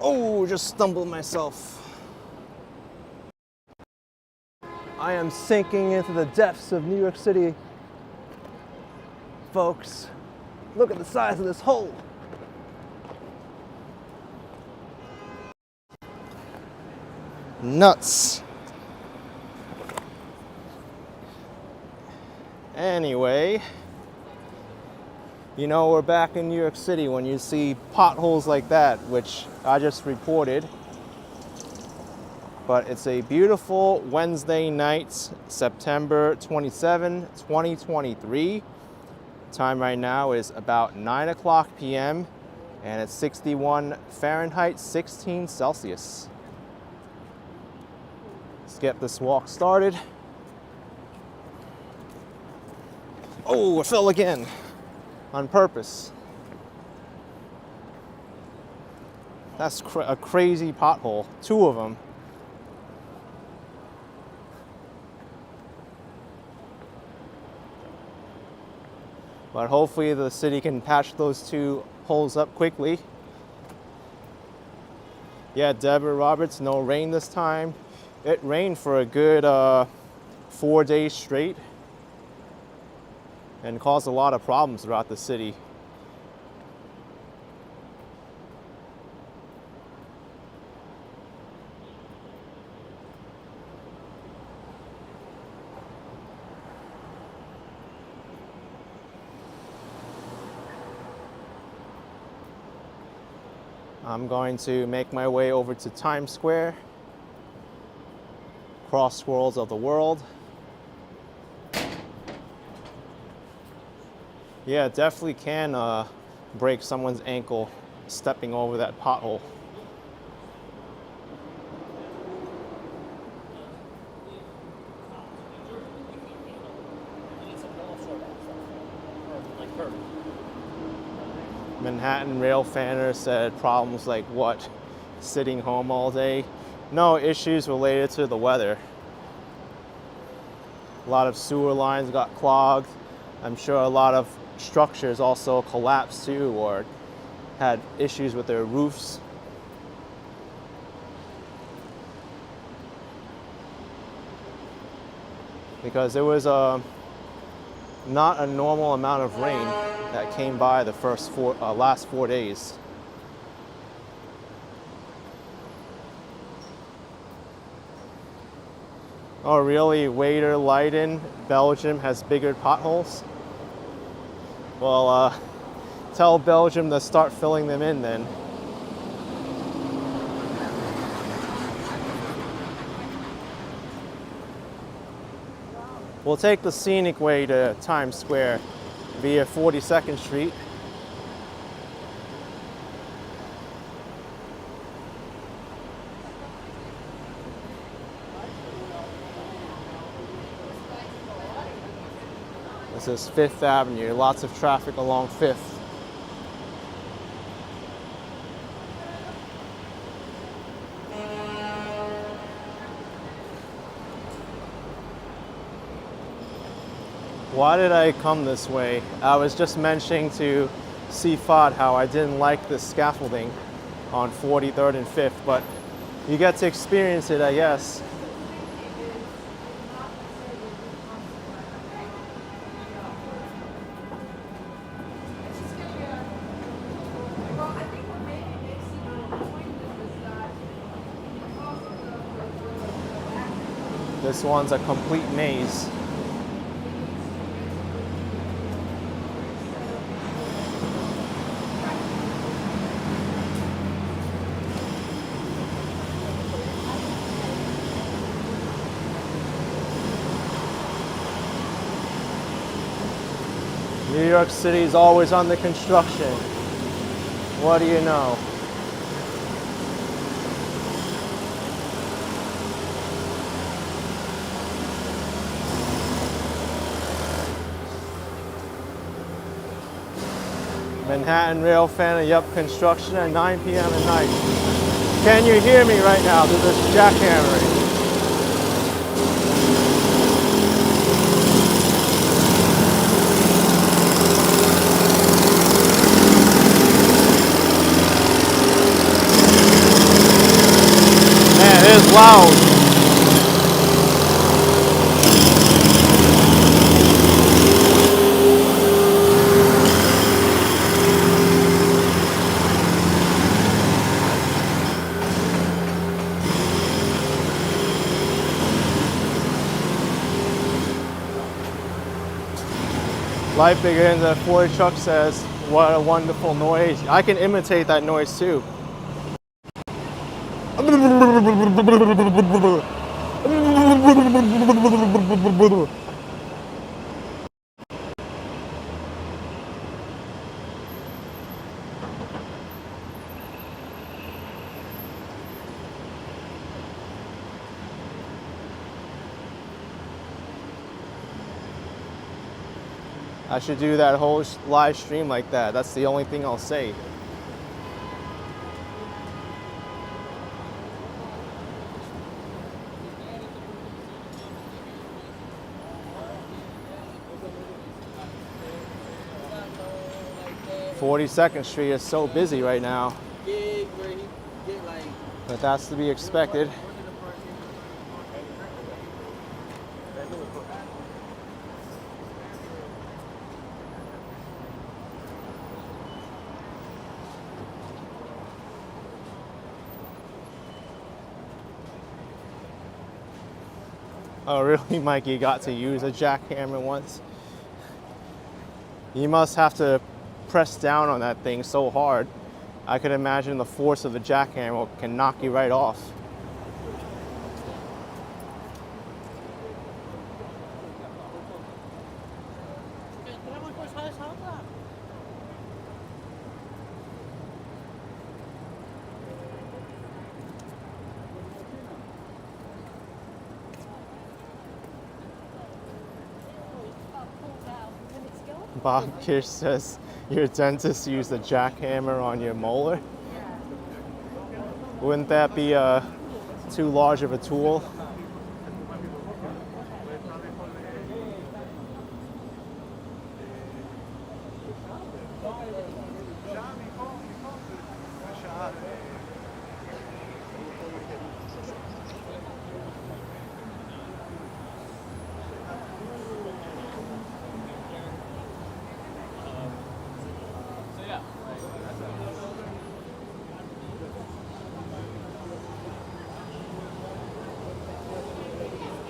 Oh, just stumbled myself. I am sinking into the depths of New York City. Folks, look at the size of this hole. Nuts. Anyway, you know, we're back in New York City when you see potholes like that, which I just reported. But it's a beautiful Wednesday night, September 27, 2023. Time right now is about 9 o'clock p.m. and it's 61 Fahrenheit, 16 Celsius. Let's get this walk started. Oh, I fell again on purpose. That's a crazy pothole, 2 of them. But hopefully the city can patch those 2 holes up quickly. Yeah, Deborah Roberts, no rain this time. It rained for a good 4 days straight and caused a lot of problems throughout the city. I'm going to make my way over to Times Square, cross worlds of the world. Yeah, it definitely can break someone's ankle stepping over that pothole. Manhattan rail fanner said problems like what? Sitting home all day? No, issues related to the weather. A lot of sewer lines got clogged. I'm sure a lot of structures also collapsed too or had issues with their roofs. Because there was not a normal amount of rain that came by the last 4 days. Oh really? Waiter Leiden, Belgium has bigger potholes? Well, tell Belgium to start filling them in then. We'll take the scenic way to Times Square via 42nd Street. This is 5th Avenue, lots of traffic along 5th. Why did I come this way? I was just mentioning to Sifat how I didn't like the scaffolding on 43rd and 5th, but you get to experience it, I guess. This one's a complete maze. New York City is always under construction. What do you know? Manhattan rail fan, yup, construction at 9 p.m. at night. Can you hear me right now through this jackhammering? loud. Life begins at 40 truck says, what a wonderful noise. I can imitate that noise too. I should do that whole live stream like that. That's the only thing I'll say. "42nd Street is so busy right now, but that's to be expected." Oh, really, Mikey got to use a jackhammer once? You must have to press down on that thing so hard. I could imagine the force of the jackhammer can knock you right off. Bob Kish says your dentist used a jackhammer on your molar. Wouldn't that be too large of a tool?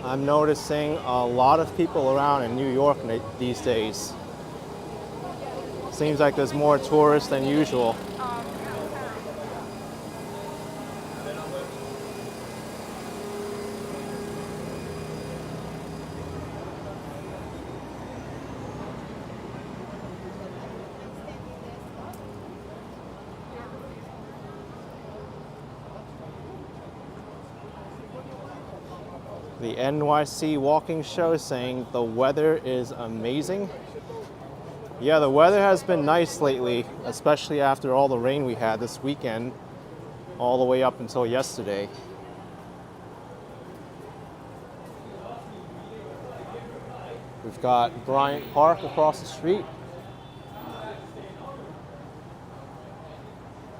I'm noticing a lot of people around in New York these days. Seems like there's more tourists than usual. The NYC walking show saying the weather is amazing. Yeah, the weather has been nice lately, especially after all the rain we had this weekend, all the way up until yesterday. We've got Bryant Park across the street.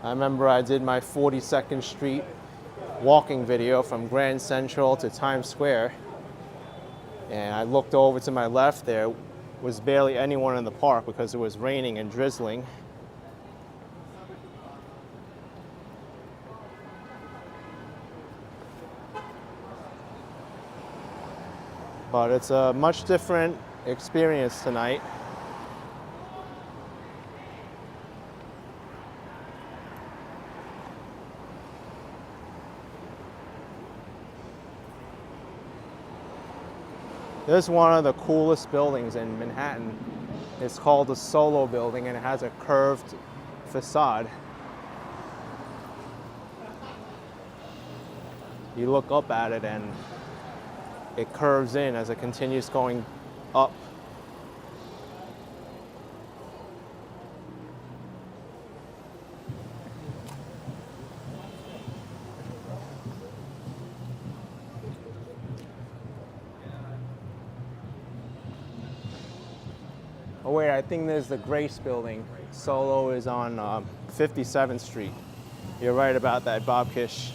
I remember I did my 42nd Street walking video from Grand Central to Times Square, and I looked over to my left. There was barely anyone in the park because it was raining and drizzling. But it's a much different experience tonight. This is one of the coolest buildings in Manhattan. It's called the Solo Building, and it has a curved facade. You look up at it and it curves in as it continues going up. Oh wait, I think there's the Grace Building. Solo is on 57th Street. You're right about that, Bob Kish.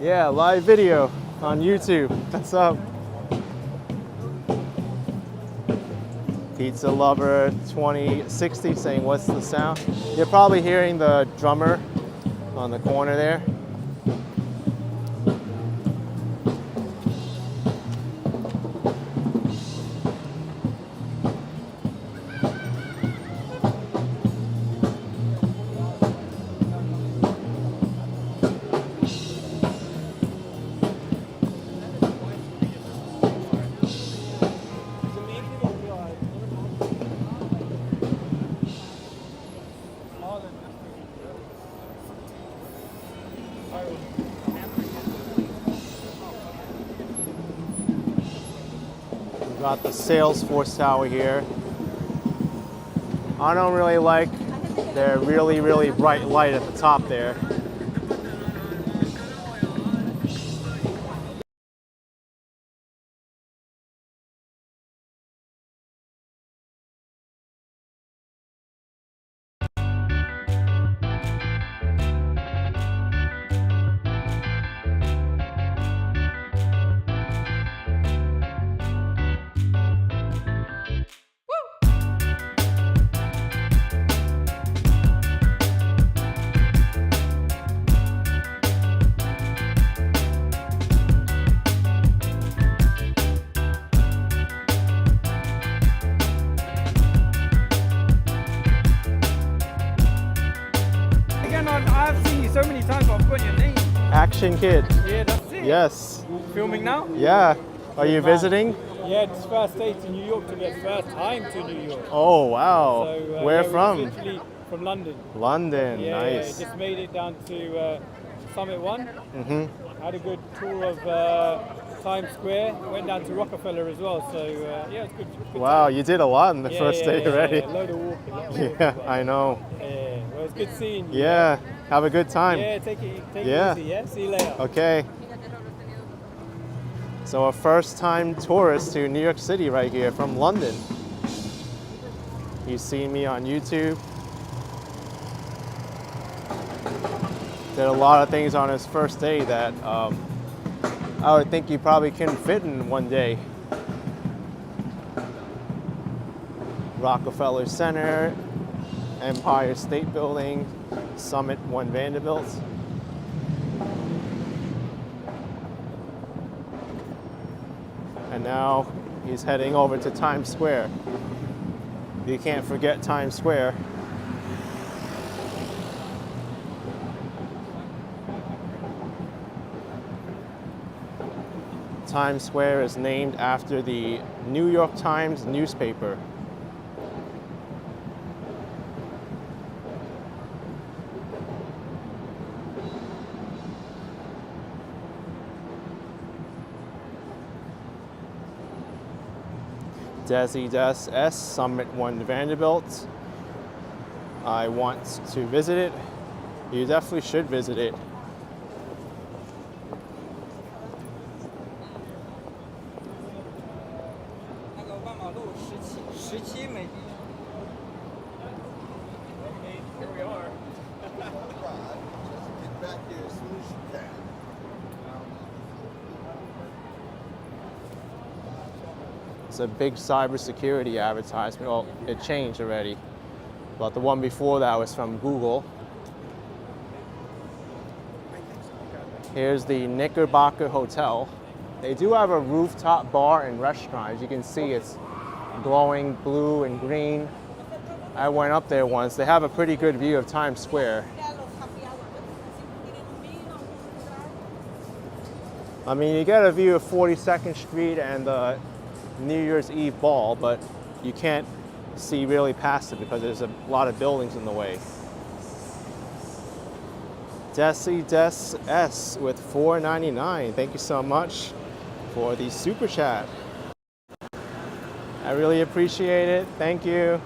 Yeah, live video on YouTube. What's up? Pizza Lover 2060 saying, what's the sound? You're probably hearing the drummer on the corner there. Got the Salesforce Tower here. I don't really like their really bright light at the top there. I've seen you so many times, but I've forgotten your name. Action Kid. Yeah, that's it. Yes. Filming now? Yeah. Are you visiting? Yeah, it's first day to New York to get first time to New York. Oh, wow. So, Where yeah, from? Literally from London. London, Yeah, nice. just made it down to Summit 1. Mm-hmm. Had a good tour of Times Square. Went down to Rockefeller as well. So, yeah, it's good. Wow, you did a lot in the first day already. Yeah, load of walking. Yeah, I know. Yeah, well, it's good seeing you. Yeah, have a good time. Yeah, take it easy, yeah? See you later. Okay. So a first-time tourist to New York City right here from London. He's seen me on YouTube. Did a lot of things on his first day that I would think you probably couldn't fit in one day. Rockefeller Center, Empire State Building, Summit 1 Vanderbilt. And now he's heading over to Times Square. You can't forget Times Square. Times Square is named after the New York Times newspaper. Desi Des S, Summit 1 Vanderbilt. I want to visit it. You definitely should visit it. Here we are. Get back here as soon as you can. It's a big cybersecurity advertisement. Well, it changed already. But the one before that was from Google. Here's the Knickerbocker Hotel. They do have a rooftop bar and restaurant. As you can see, it's glowing blue and green. I went up there once. They have a pretty good view of Times Square. I mean, you get a view of 42nd Street and the New Year's Eve ball, but you can't see really past it because there's a lot of buildings in the way. Desi Des S with $4.99. Thank you so much for the super chat. I really appreciate it. Thank you.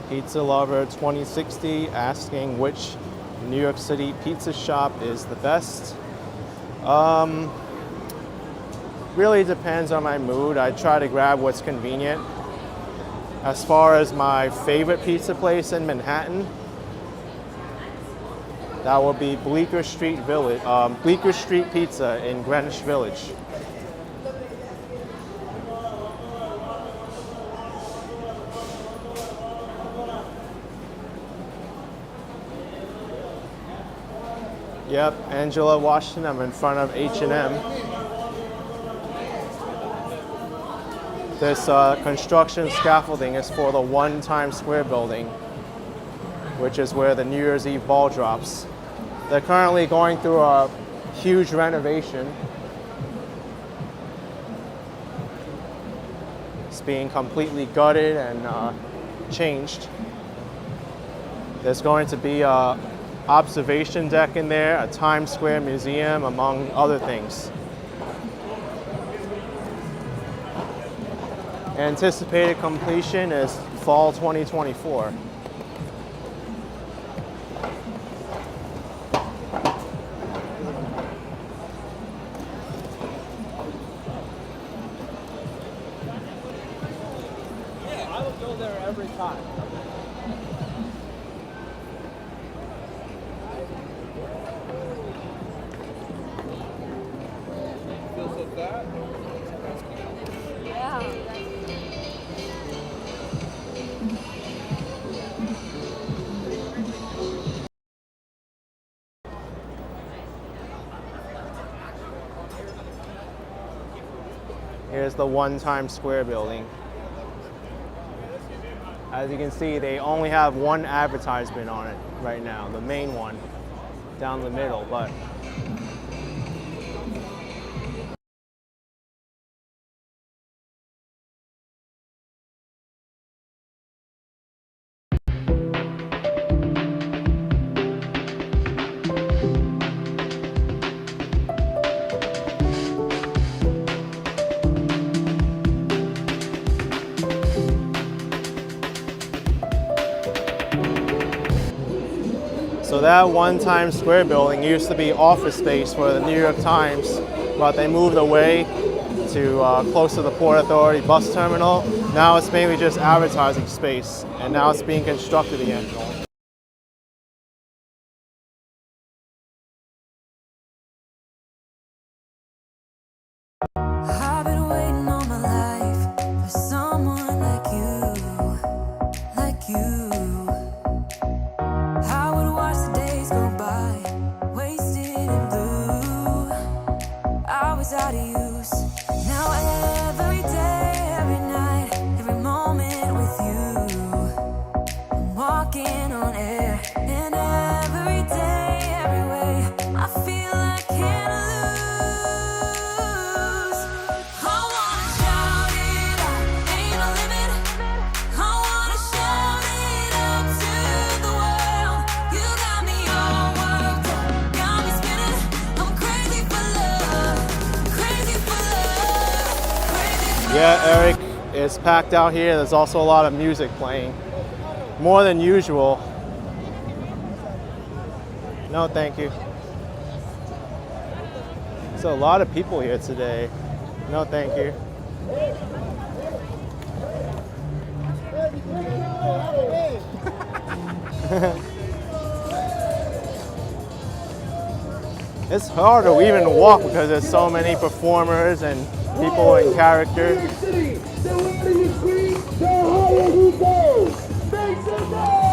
Pizza Lover 2060 asking which New York City pizza shop is the best. Really depends on my mood. I try to grab what's convenient. As far as my favorite pizza place in Manhattan, that would be Bleecker Street Pizza in Greenwich Village. Yep, Angela Washington, I'm in front of H&M. This construction scaffolding is for the One Times Square building, which is where the New Year's Eve ball drops. They're currently going through a huge renovation. It's being completely gutted and changed. There's going to be a observation deck in there, a Times Square museum, among other things. Anticipated completion is fall 2024. I would go there every time. Here's the One Times Square building. As you can see, they only have one advertisement on it right now, the main one down the middle, but so that One Times Square building used to be office space for the New York Times, but they moved away to close to the Port Authority bus terminal. Now it's mainly just advertising space, and now it's being constructed again. I've been waiting all my life for someone like you. I would watch the days go by, wasted in blue. I was out of use. Now every day, every night, every moment with you, I'm walking on air. And every day, every way, I feel I can't lose. I wanna shout it out, ain't no limit. I wanna shout it out to the world. You got me all worked up, got me spinning. I'm crazy for love, crazy for love, crazy for Yeah, Eric, it's packed out here. There's also a lot of music playing, more than usual. No, thank you. There's a lot of people here today. No, thank you. It's hard to even walk because there's so many performers and people in character. City, the louder you scream, the higher you go. Make some noise!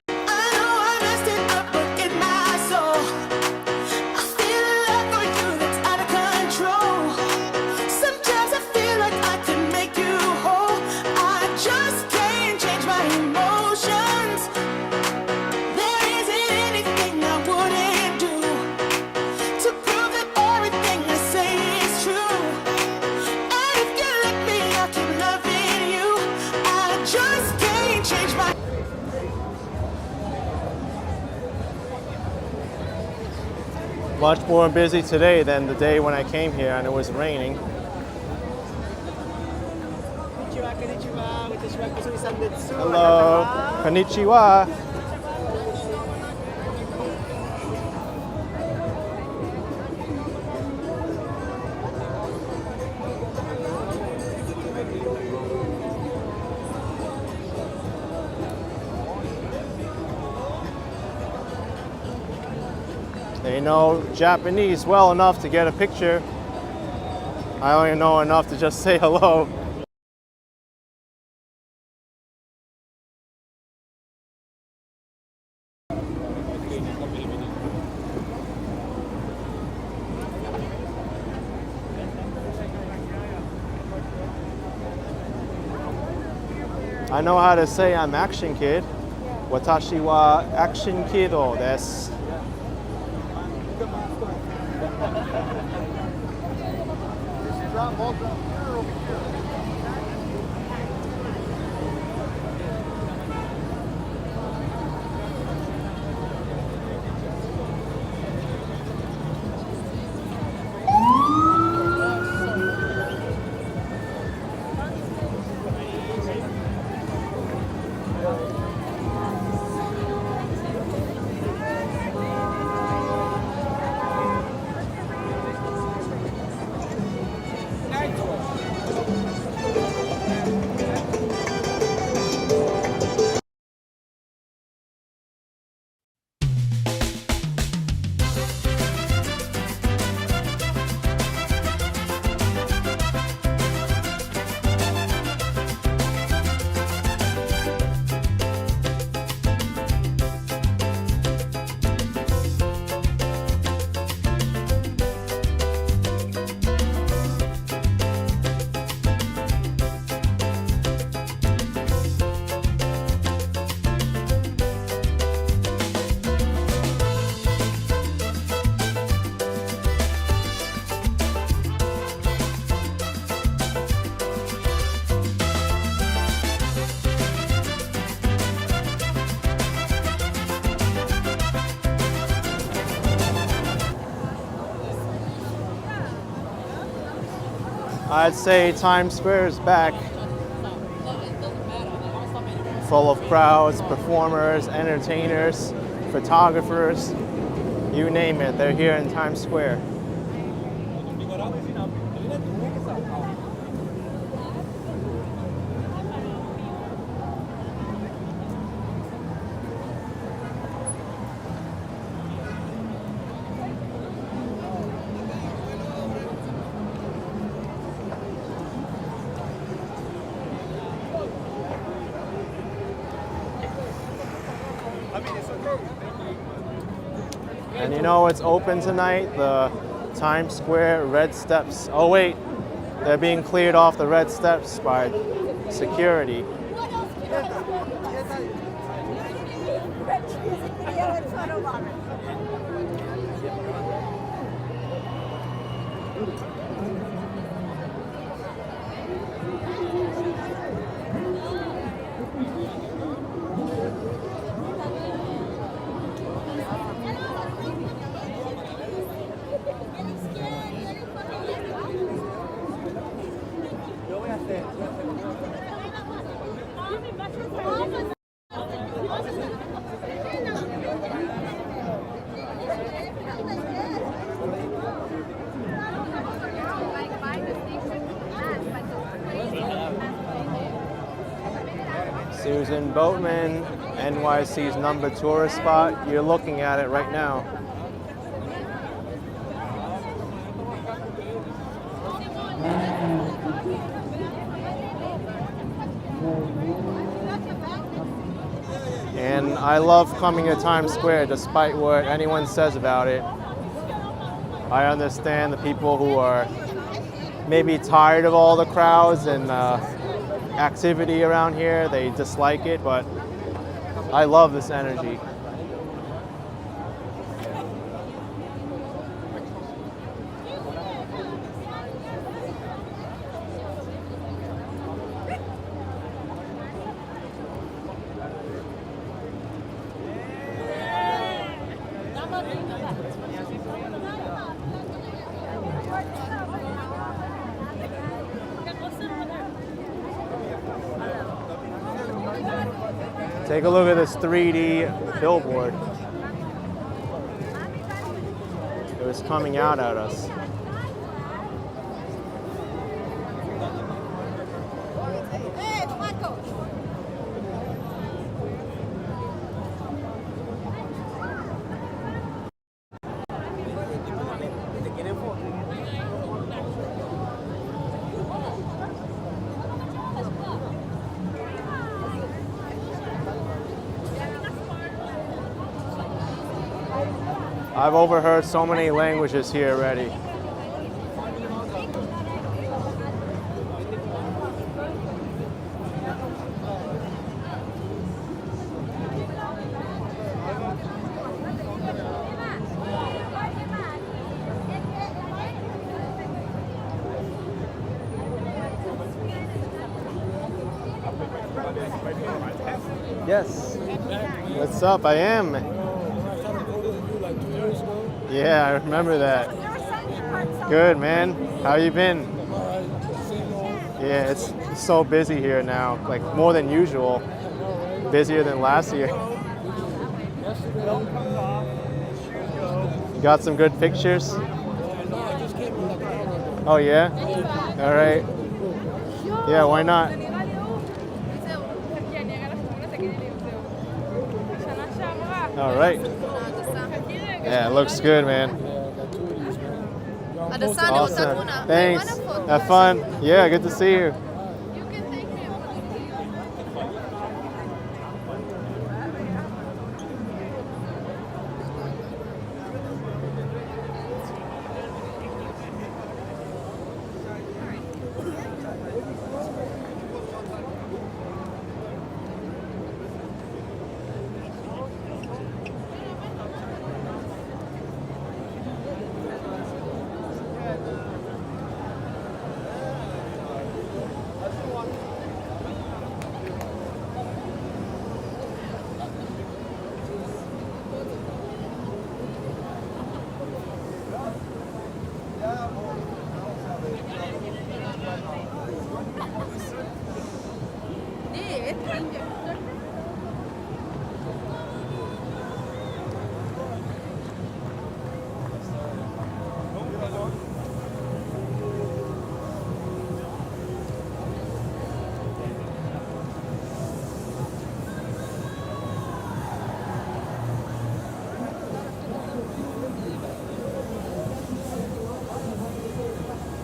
I know I messed it up, but in my soul, I feel a love for you that's out of control. Sometimes I feel like I can make you whole. I just can't change my emotions. There isn't anything I wouldn't do. Much more busy today than the day when I came here and it was raining. Hello, konnichiwa. They know Japanese well enough to get a picture. I only know enough to just say hello. I know how to say I'm action kid. Watashi wa action kido desu. I'd say Times Square is back. Full of crowds, performers, entertainers, photographers, you name it, they're here in Times Square. And you know what's open tonight? The Times Square red steps. Oh wait, they're being cleared off the red steps by security. Susan Boatman, NYC's number tourist spot. You're looking at it right now. And I love coming to Times Square despite what anyone says about it. I understand the people who are maybe tired of all the crowds and activity around here. They dislike it, but I love this energy. Take a look at this 3D billboard. It was coming out at us. I've overheard so many languages here already. Yes. What's up? I am. Yeah, I remember that. Good, man. How you been? Yeah, it's so busy here now, like more than usual. Busier than last year. You got some good pictures? Oh yeah? All right. Yeah, why not? All right. Yeah, it looks good, man. Awesome. Thanks. Have fun. Yeah, good to see you.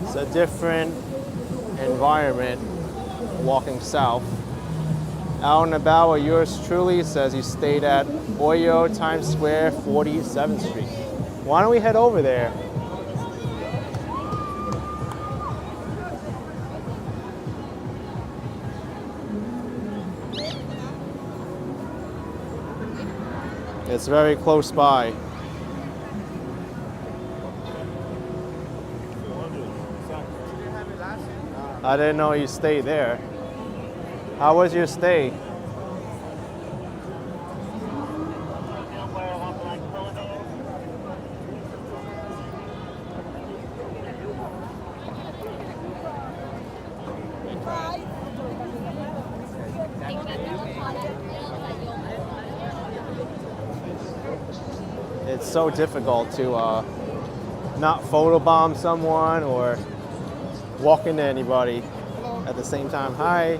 It's a different environment walking south. Out and about with yours truly says he stayed at Oyo Times Square, 47th Street. Why don't we head over there? It's very close by. I didn't know you stayed there. How was your stay? It's so difficult to not photobomb someone or walk into anybody at the same time. Hi.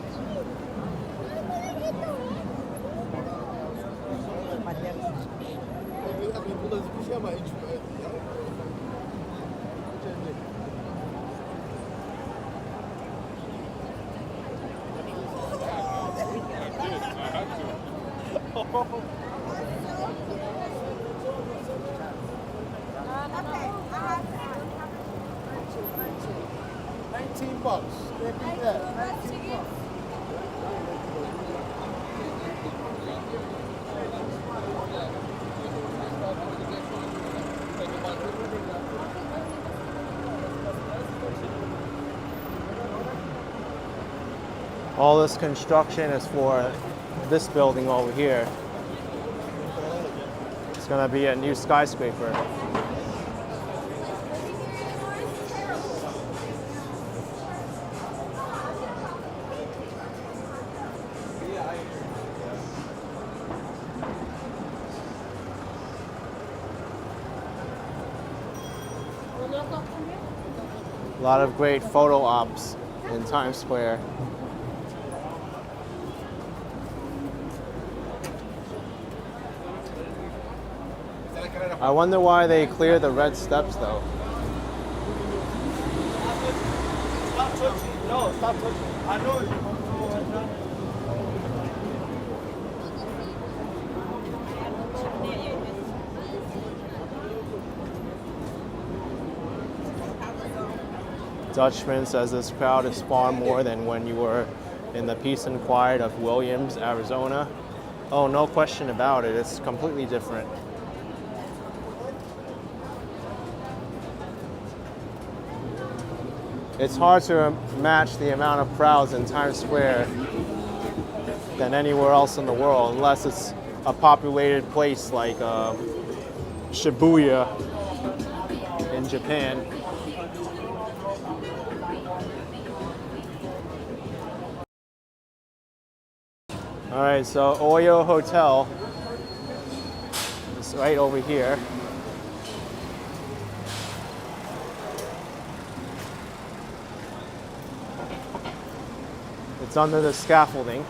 $19. Can't beat that. $19. All this construction is for this building over here. It's gonna be a new skyscraper. lot of great photo ops in Times Square. I wonder why they clear the red steps though. Stop touching. No, stop touching. I know you. Dutchman says this crowd is far more than when you were in the peace and quiet of Williams, Arizona. Oh, no question about it. It's completely different. It's hard to match the amount of crowds in Times Square than anywhere else in the world, unless it's a populated place like Shibuya in Japan. All right, so Oyo Hotel is right over here. It's under the scaffolding.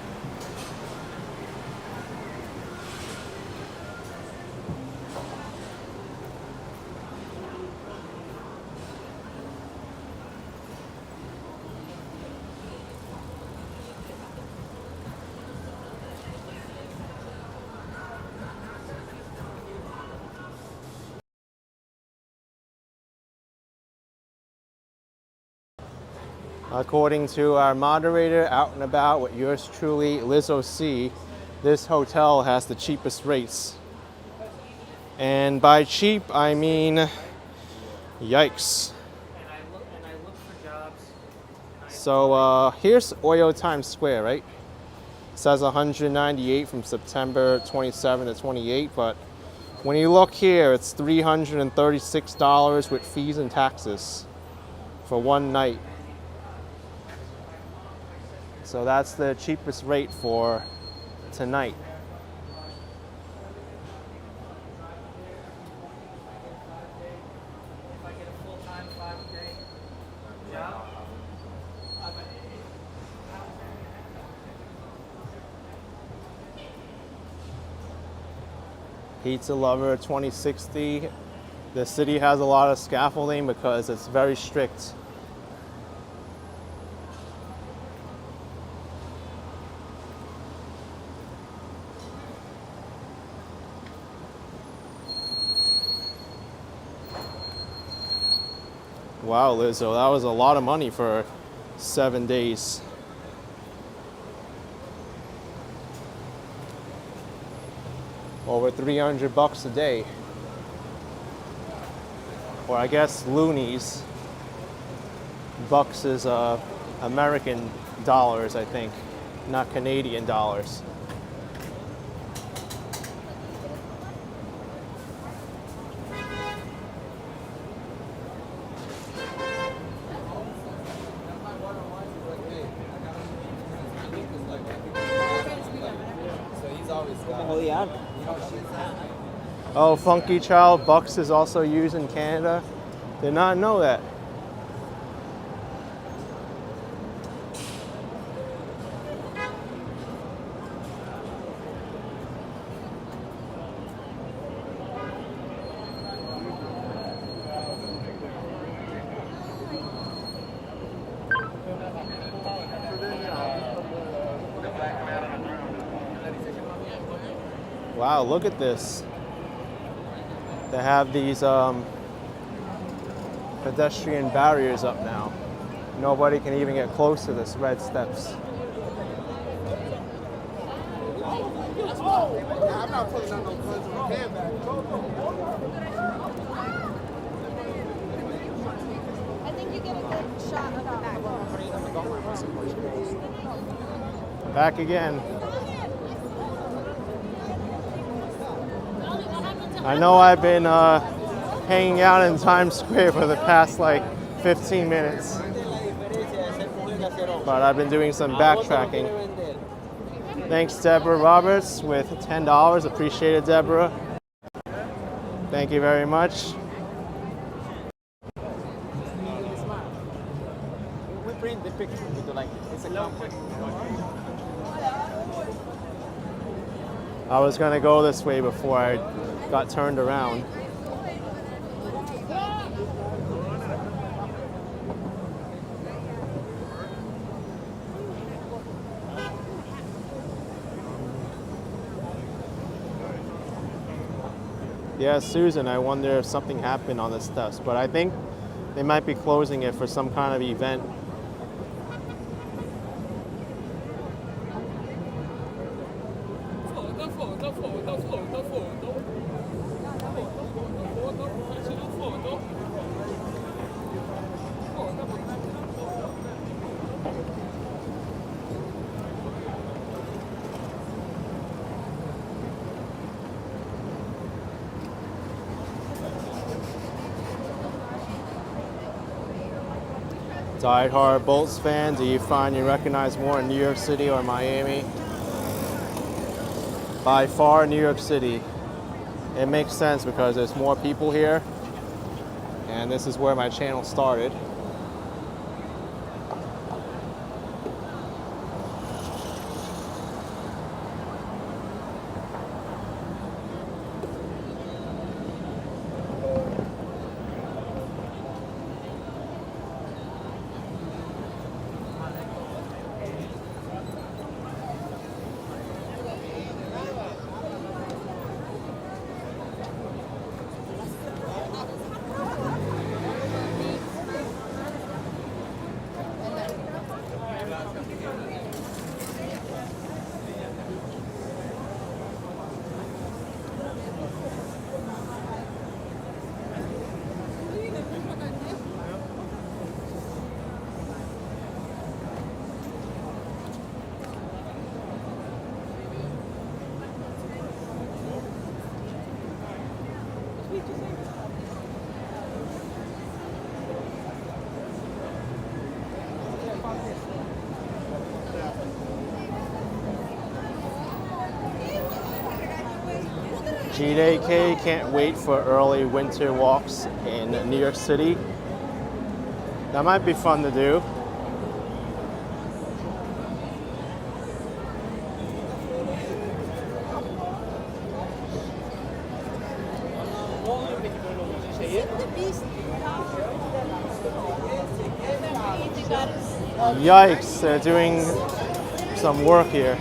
According to our moderator, Out and About with yours truly, Liz O.C., this hotel has the cheapest rates. And by cheap, I mean, yikes. And I look for jobs. So here's Oyo Times Square, right? It says 198 from September 27 to 28, but when you look here, it's $336 with fees and taxes for one night. So that's the cheapest rate for tonight. If I get a full-time 5-day job, Pizza Lover 2060. The city has a lot of scaffolding because it's very strict. Wow, Lizzo, that was a lot of money for 7 days. Over $300 a day. Or I guess loonies. Bucks is American dollars, I think, not Canadian dollars. Oh, Funky Child, Bucks is also used in Canada. Did not know that. Wow, look at this. They have these pedestrian barriers up now. Nobody can even get close to this red steps. I'm not pulling out no guns in my handbag. I think you get a good shot of the back. Back again. I know I've been hanging out in Times Square for the past like 15 minutes, but I've been doing some backtracking. Thanks, Deborah Roberts, with $10. Appreciate it, Deborah. Thank you very much. print the picture. Would you like it? It's a company. I was gonna go this way before I got turned around. Yeah, Susan, I wonder if something happened on the steps, but I think they might be closing it for some kind of event. Die-hard Bolts fan, do you find you recognize more in New York City or Miami? By far, New York City. It makes sense because there's more people here, and this is where my channel started. GDK can't wait for early winter walks in New York City. That might be fun to do. Yikes, they're doing some work here.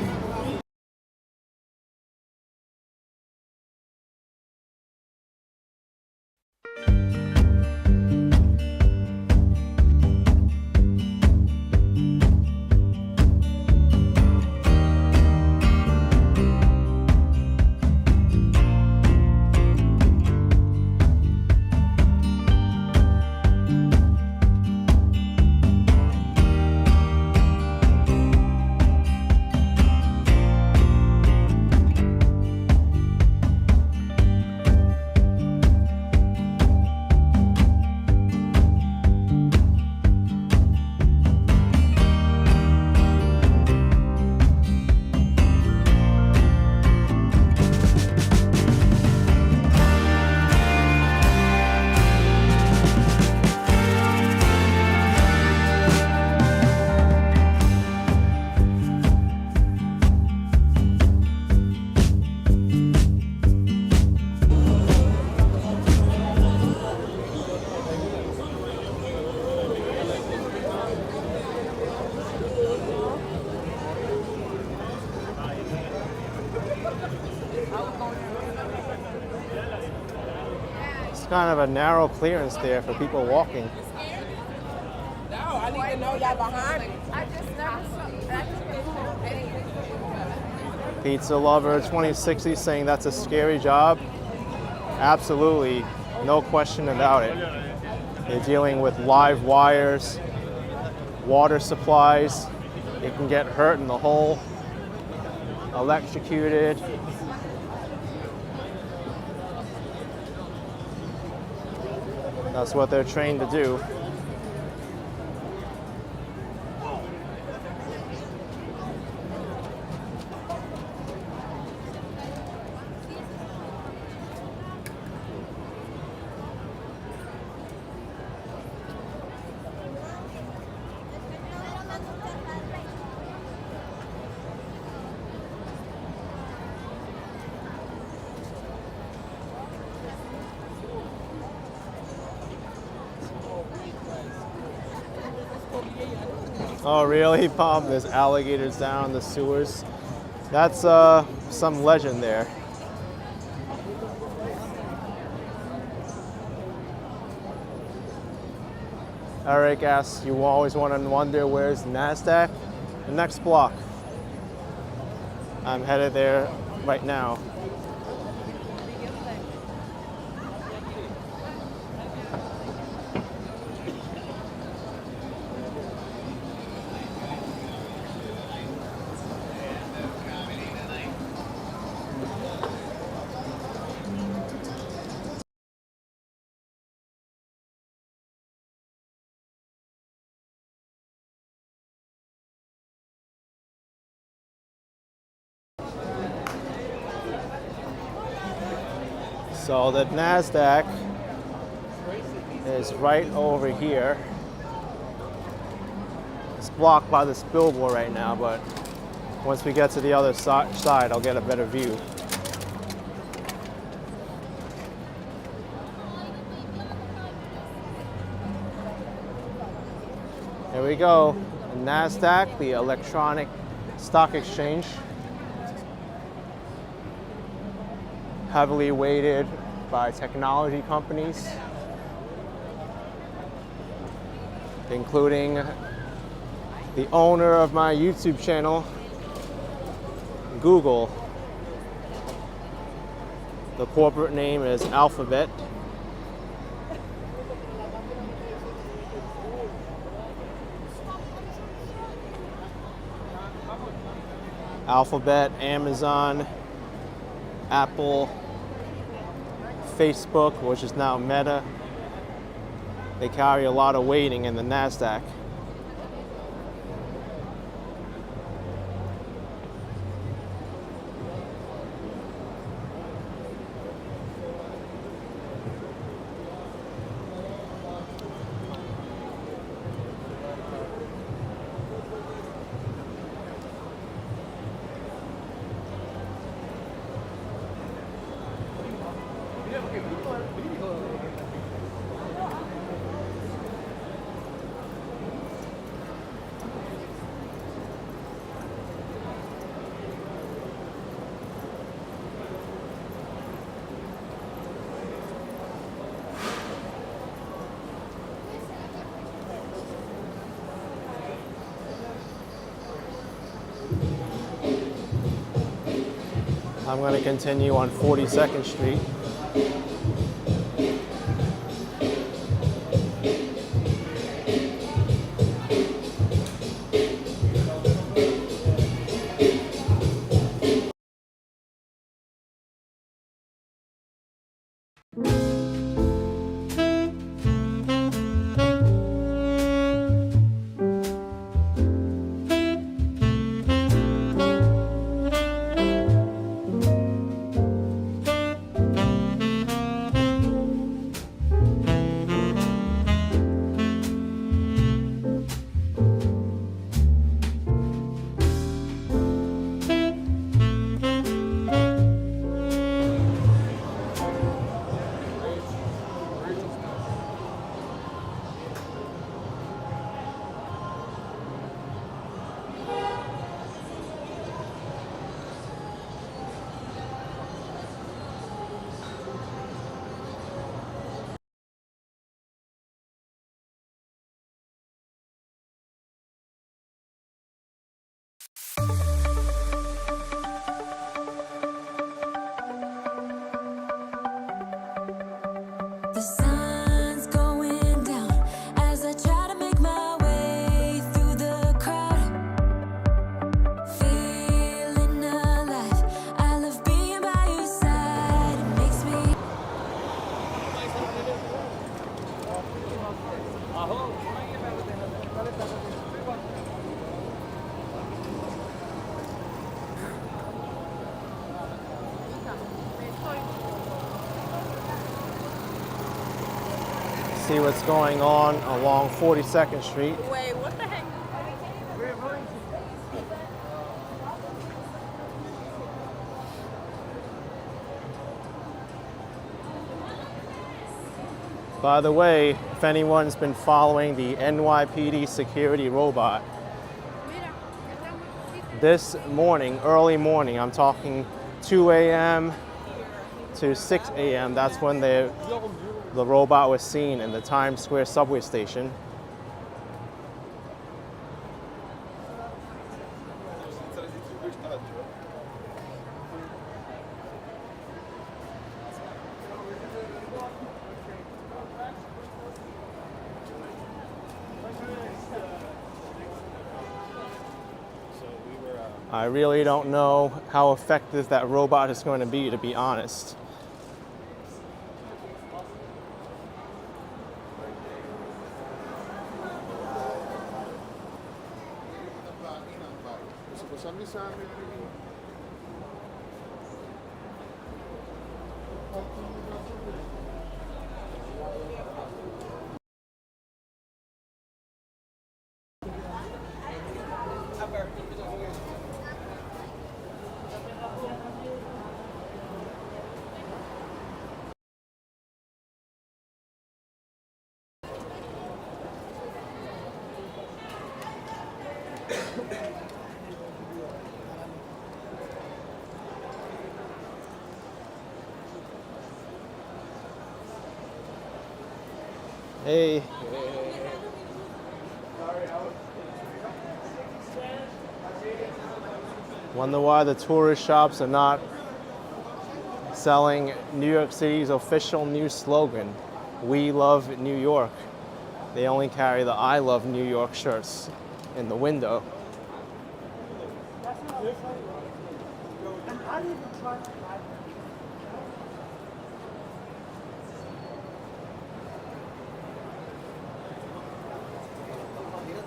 Kind of a narrow clearance there for people walking. No, I need to know y'all behind me. Pizza Lover 2060 saying that's a scary job. Absolutely, no question about it. They're dealing with live wires, water supplies. You can get hurt in the hole, electrocuted. That's what they're trained to do. Oh, really, Bob? There's alligators down the sewers. That's some legend there. Eric asks, you always want to wonder where's NASDAQ? The next block. I'm headed there right now. So the NASDAQ is right over here. It's blocked by this billboard right now, but once we get to the other side, I'll get a better view. Here we go. The NASDAQ, the electronic stock exchange. Heavily weighted by technology companies, including the owner of my YouTube channel, Google. The corporate name is Alphabet. Alphabet, Amazon, Apple, Facebook, which is now Meta. They carry a lot of weighting in the NASDAQ. I'm going to continue on 42nd Street. The sun's going down as I try to make my way through the crowd. Feeling alive, I love being by your side. It makes me See what's going on along 42nd Street. Wait, what the heck? By the way, if anyone's been following the NYPD security robot, This morning, early morning, I'm talking 2 a.m. to 6 a.m. That's when the robot was seen in the Times Square subway station. I really don't know how effective that robot is going to be honest. Hey. Wonder why the tourist shops are not selling New York City's official new slogan, "We love New York." They only carry the "I love New York" shirts in the window.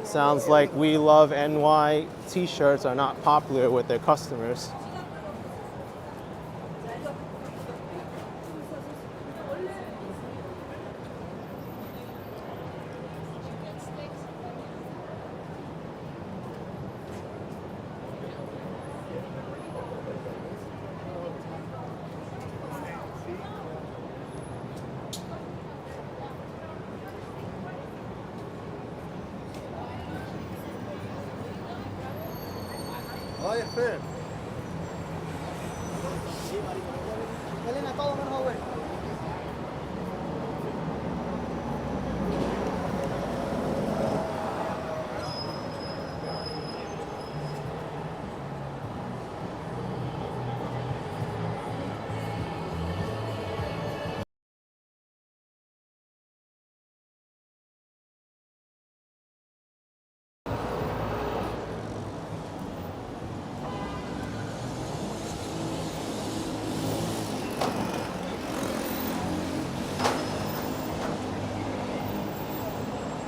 Sounds like "We love NY" t-shirts are not popular with their customers.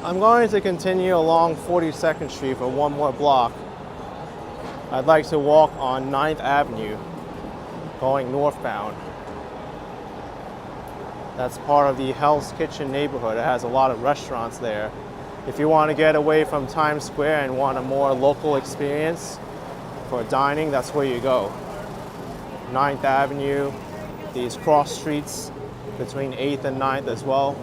I'm going to continue along 42nd Street for one more block. I'd like to walk on 9th Avenue, going northbound. That's part of the Hell's Kitchen neighborhood. It has a lot of restaurants there. If you want to get away from Times Square and want a more local experience for dining, that's where you go. 9th Avenue, these cross streets between 8th and 9th as well.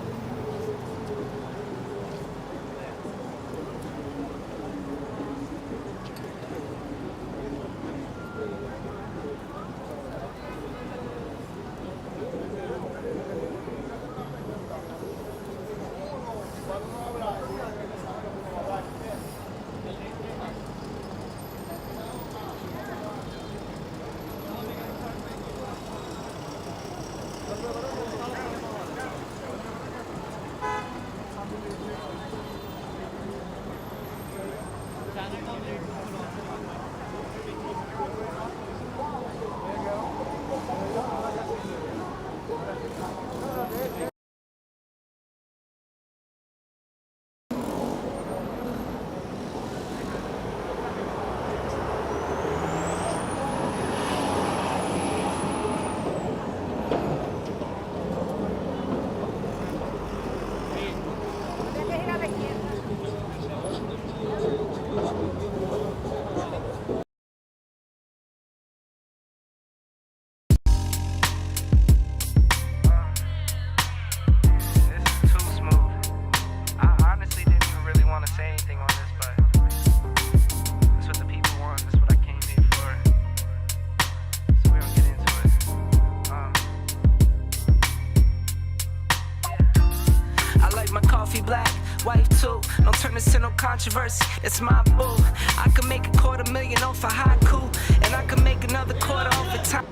verse, it's my boo. I could make $250,000 off a haiku, and I could make another quarter off a time.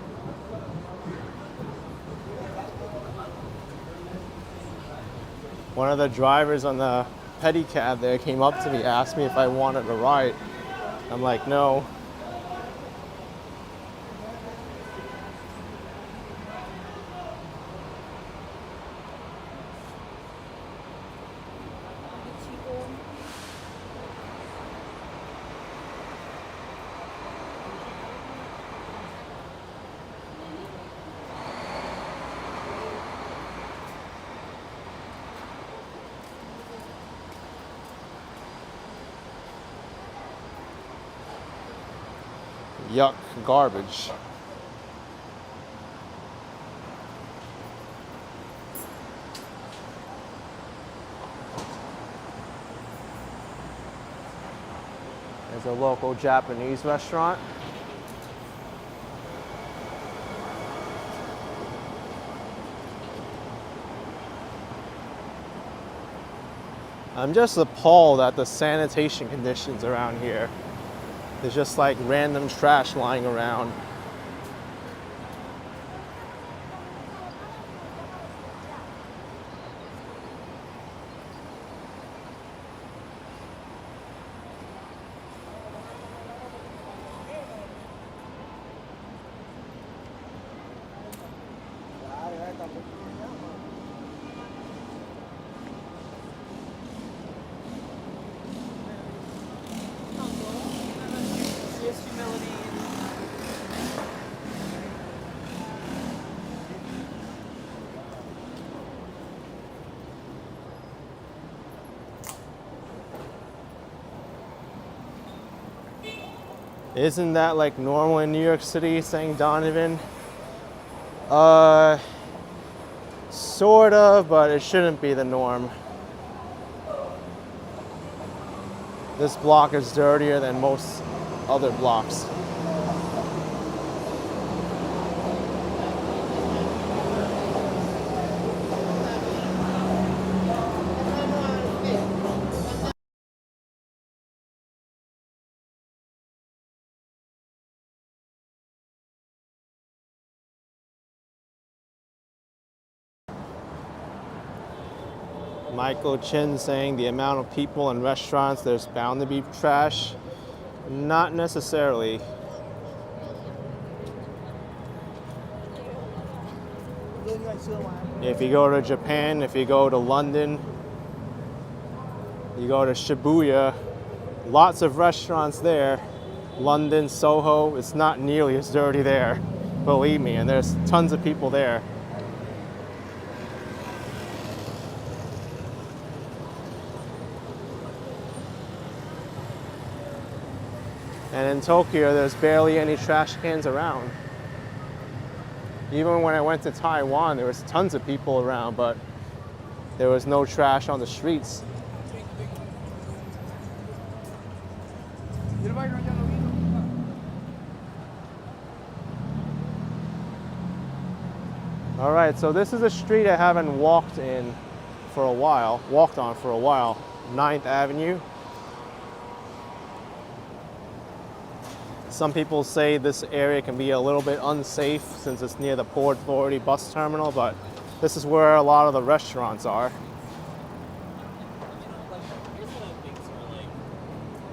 One of the drivers on the pedicab there came up to me, asked me if I wanted a ride. I'm like, no. Yuck, garbage. There's a local Japanese restaurant. I'm just appalled at the sanitation conditions around here. There's just like random trash lying around. Isn't that like normal in New York City, saying Donovan? Sort of, but it shouldn't be the norm. This block is dirtier than most other blocks. Michael Chin saying the amount of people in restaurants, there's bound to be trash. Not necessarily. If you go to Japan, if you go to London, you go to Shibuya, lots of restaurants there. London, Soho, it's not nearly as dirty there, believe me, and there's tons of people there. And in Tokyo, there's barely any trash cans around. Even when I went to Taiwan, there was tons of people around, but there was no trash on the streets. All right, so this is a street I haven't walked on for a while, 9th Avenue. Some people say this area can be a little bit unsafe since it's near the Port Authority bus terminal, but this is where a lot of the restaurants are. Here's one of the things where, like,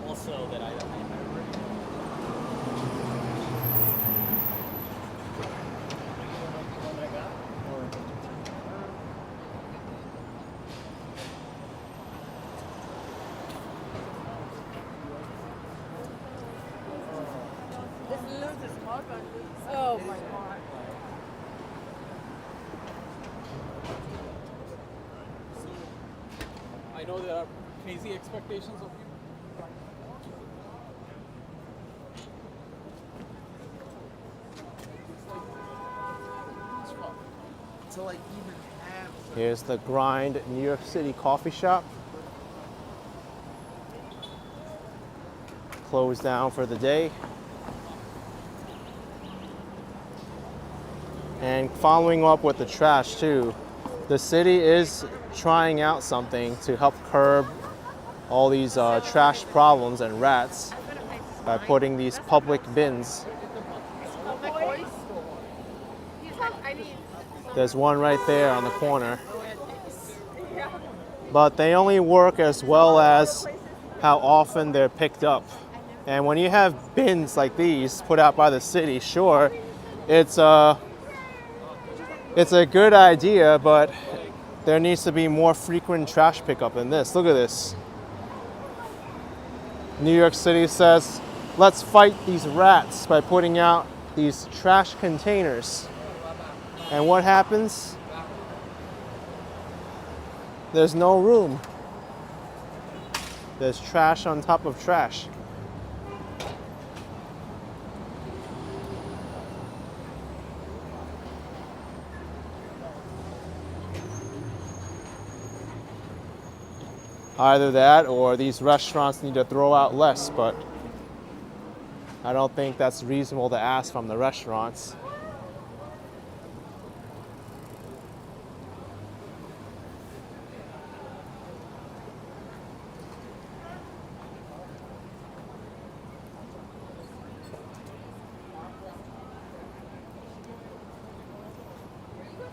also that I Oh my God. So, I know there are crazy expectations of you. To like even have. Here's the Grind New York City coffee shop. Closed down for the day. And following up with the trash too, the city is trying out something to help curb all these trash problems and rats by putting these public bins. There's one right there on the corner. But they only work as well as how often they're picked up. And when you have bins like these put out by the city, sure, it's a good idea, but there needs to be more frequent trash pickup than this. Look at this. New York City says, let's fight these rats by putting out these trash containers. And what happens? There's no room. There's trash on top of trash. Either that or these restaurants need to throw out less, but I don't think that's reasonable to ask from the restaurants.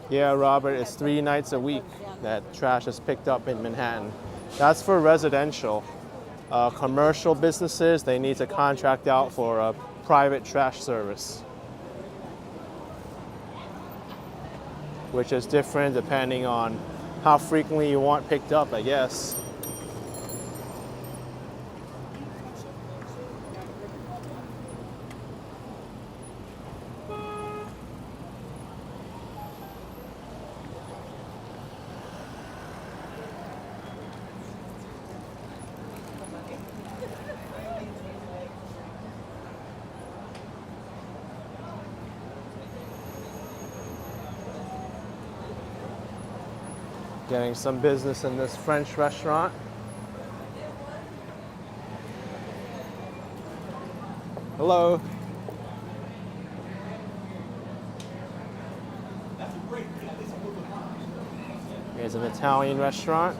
Yeah, Robert, it's 3 nights a week that trash is picked up in Manhattan. That's for residential. Commercial businesses, they need to contract out for a private trash service, which is different depending on how frequently you want picked up, I guess. Getting some business in this French restaurant. Hello. Here's an Italian restaurant.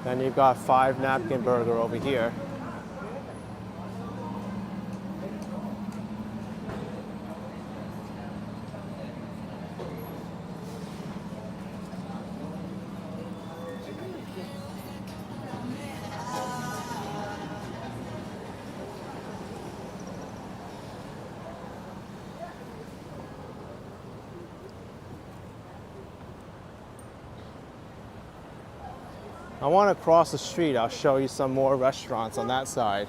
Then you've got 5 Napkin Burger over here. I want to cross the street. I'll show you some more restaurants on that side.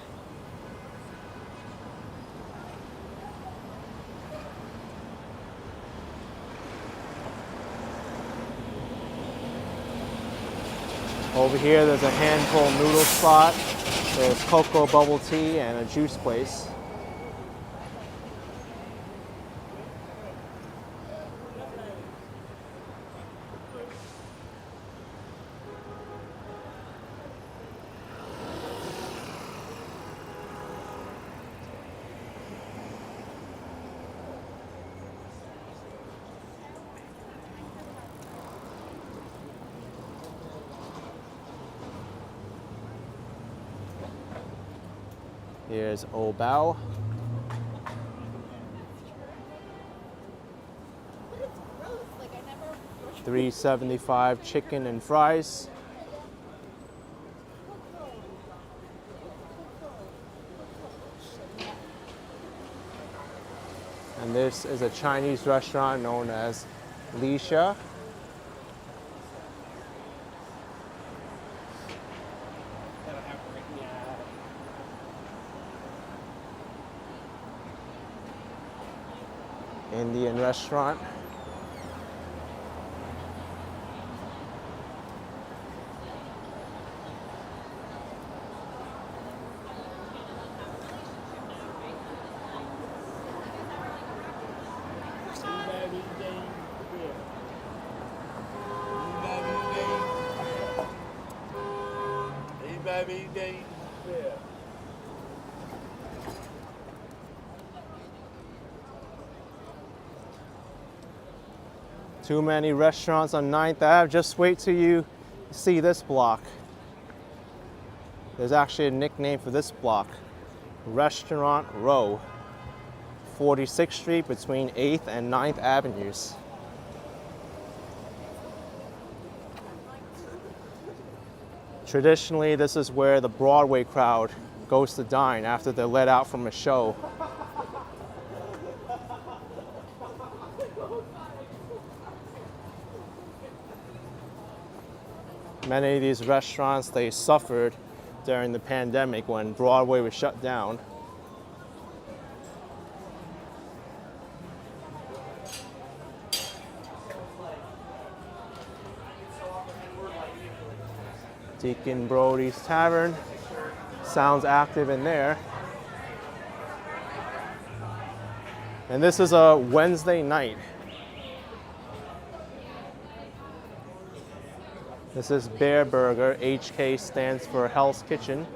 Over here, there's a handful noodle spot. There's cocoa bubble tea and a juice place. Here's Obao. $3.75 chicken and fries. And this is a Chinese restaurant known as Lisha. Indian restaurant. Too many restaurants on 9th Ave. Just wait till you see this block. There's actually a nickname for this block. Restaurant Row. 46th Street between 8th and 9th Avenues. Traditionally, this is where the Broadway crowd goes to dine after they're let out from a show. Many of these restaurants, they suffered during the pandemic when Broadway was shut down. Deacon Brody's Tavern sounds active in there. And this is a Wednesday night. This is Bear Burger. HK stands for Hell's Kitchen.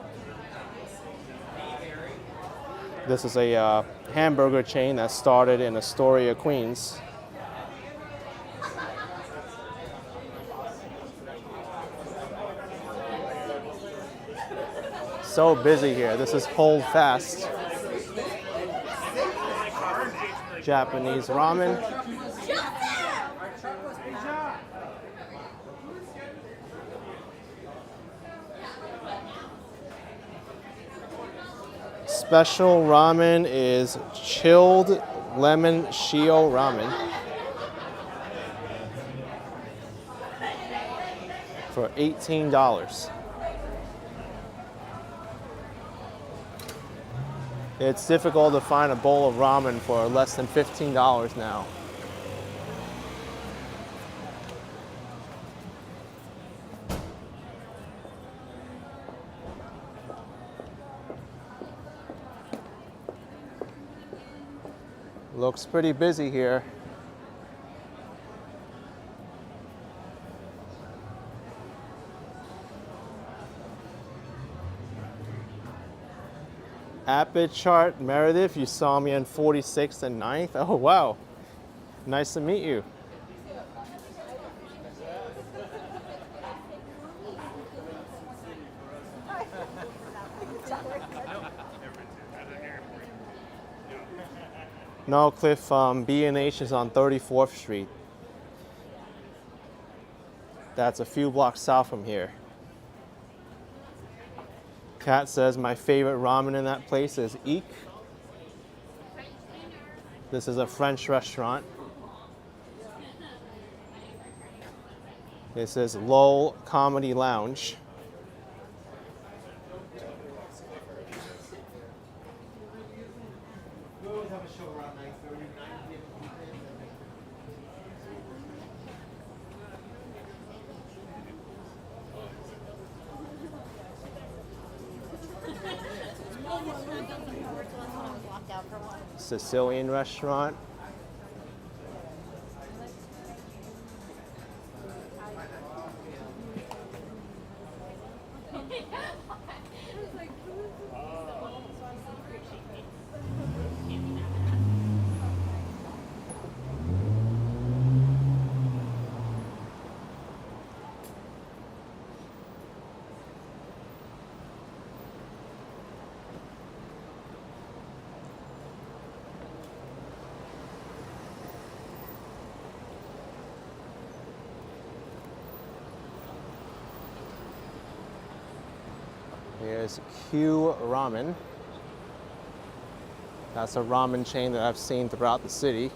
This is a hamburger chain that started in Astoria, Queens. So busy here. This is Hold Fast. Japanese ramen. Special ramen is chilled lemon shio ramen for $18. It's difficult to find a bowl of ramen for less than $15 now. Looks pretty busy here. Appet chart, Meredith, you saw me on 46th and 9th. Oh, wow. Nice to meet you. No, Cliff, B&H is on 34th Street. That's a few blocks south from here. Kat says my favorite ramen in that place is Eek. This is a French restaurant. This is Lowell Comedy Lounge. Sicilian restaurant. Here's Q Ramen. That's a ramen chain that I've seen throughout the city.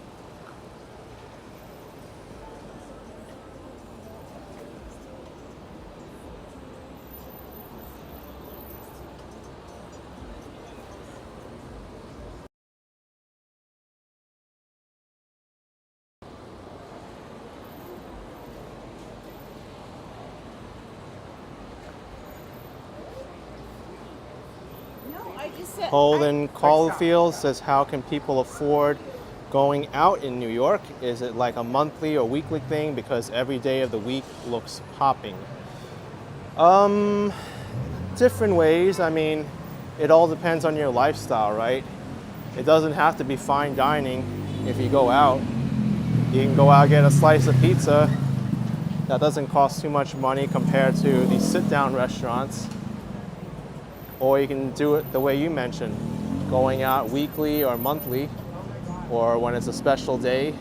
Holden Caulfield says, how can people afford going out in New York? Is it like a monthly or weekly thing? Because every day of the week looks popping. Different ways. I mean, it all depends on your lifestyle, right? It doesn't have to be fine dining if you go out. You can go out and get a slice of pizza. That doesn't cost too much money compared to these sit-down restaurants. Or you can do it the way you mentioned, going out weekly or monthly, or when it's a special day.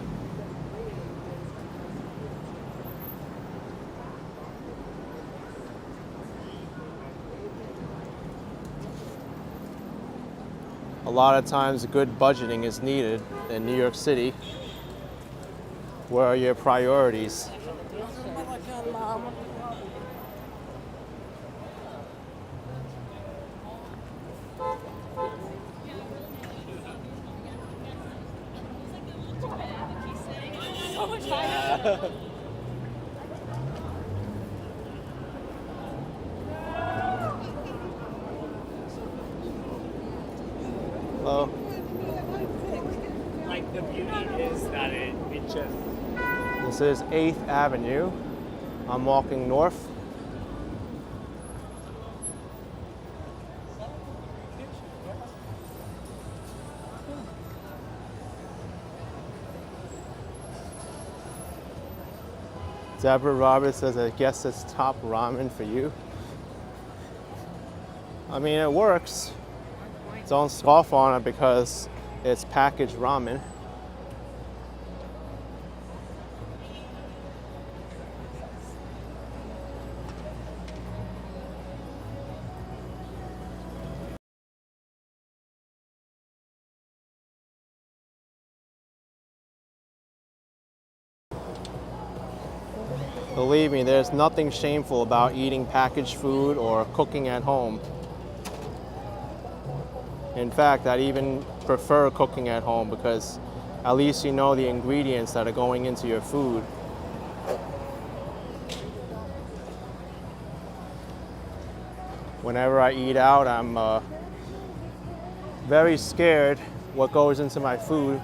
A lot of times good budgeting is needed in New York City. Where are your priorities? Hello. Like the beauty is that it just. This is 8th Avenue. I'm walking north. Deborah Roberts says, I guess it's top ramen for you. I mean, it works. Don't scoff on it because it's packaged ramen. Believe me, there's nothing shameful about eating packaged food or cooking at home. In fact, I'd even prefer cooking at home because at least you know the ingredients that are going into your food. Whenever I eat out, I'm very scared what goes into my food.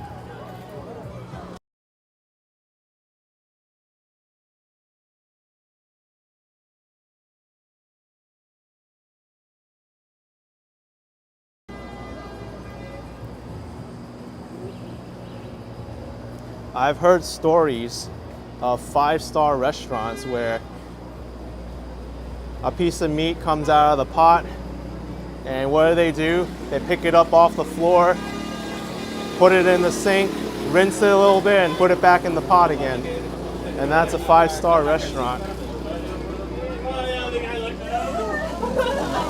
I've heard stories of 5-star restaurants where a piece of meat comes out of the pot, and what do? They pick it up off the floor, put it in the sink, rinse it a little bit, and put it back in the pot again. And that's a 5-star restaurant.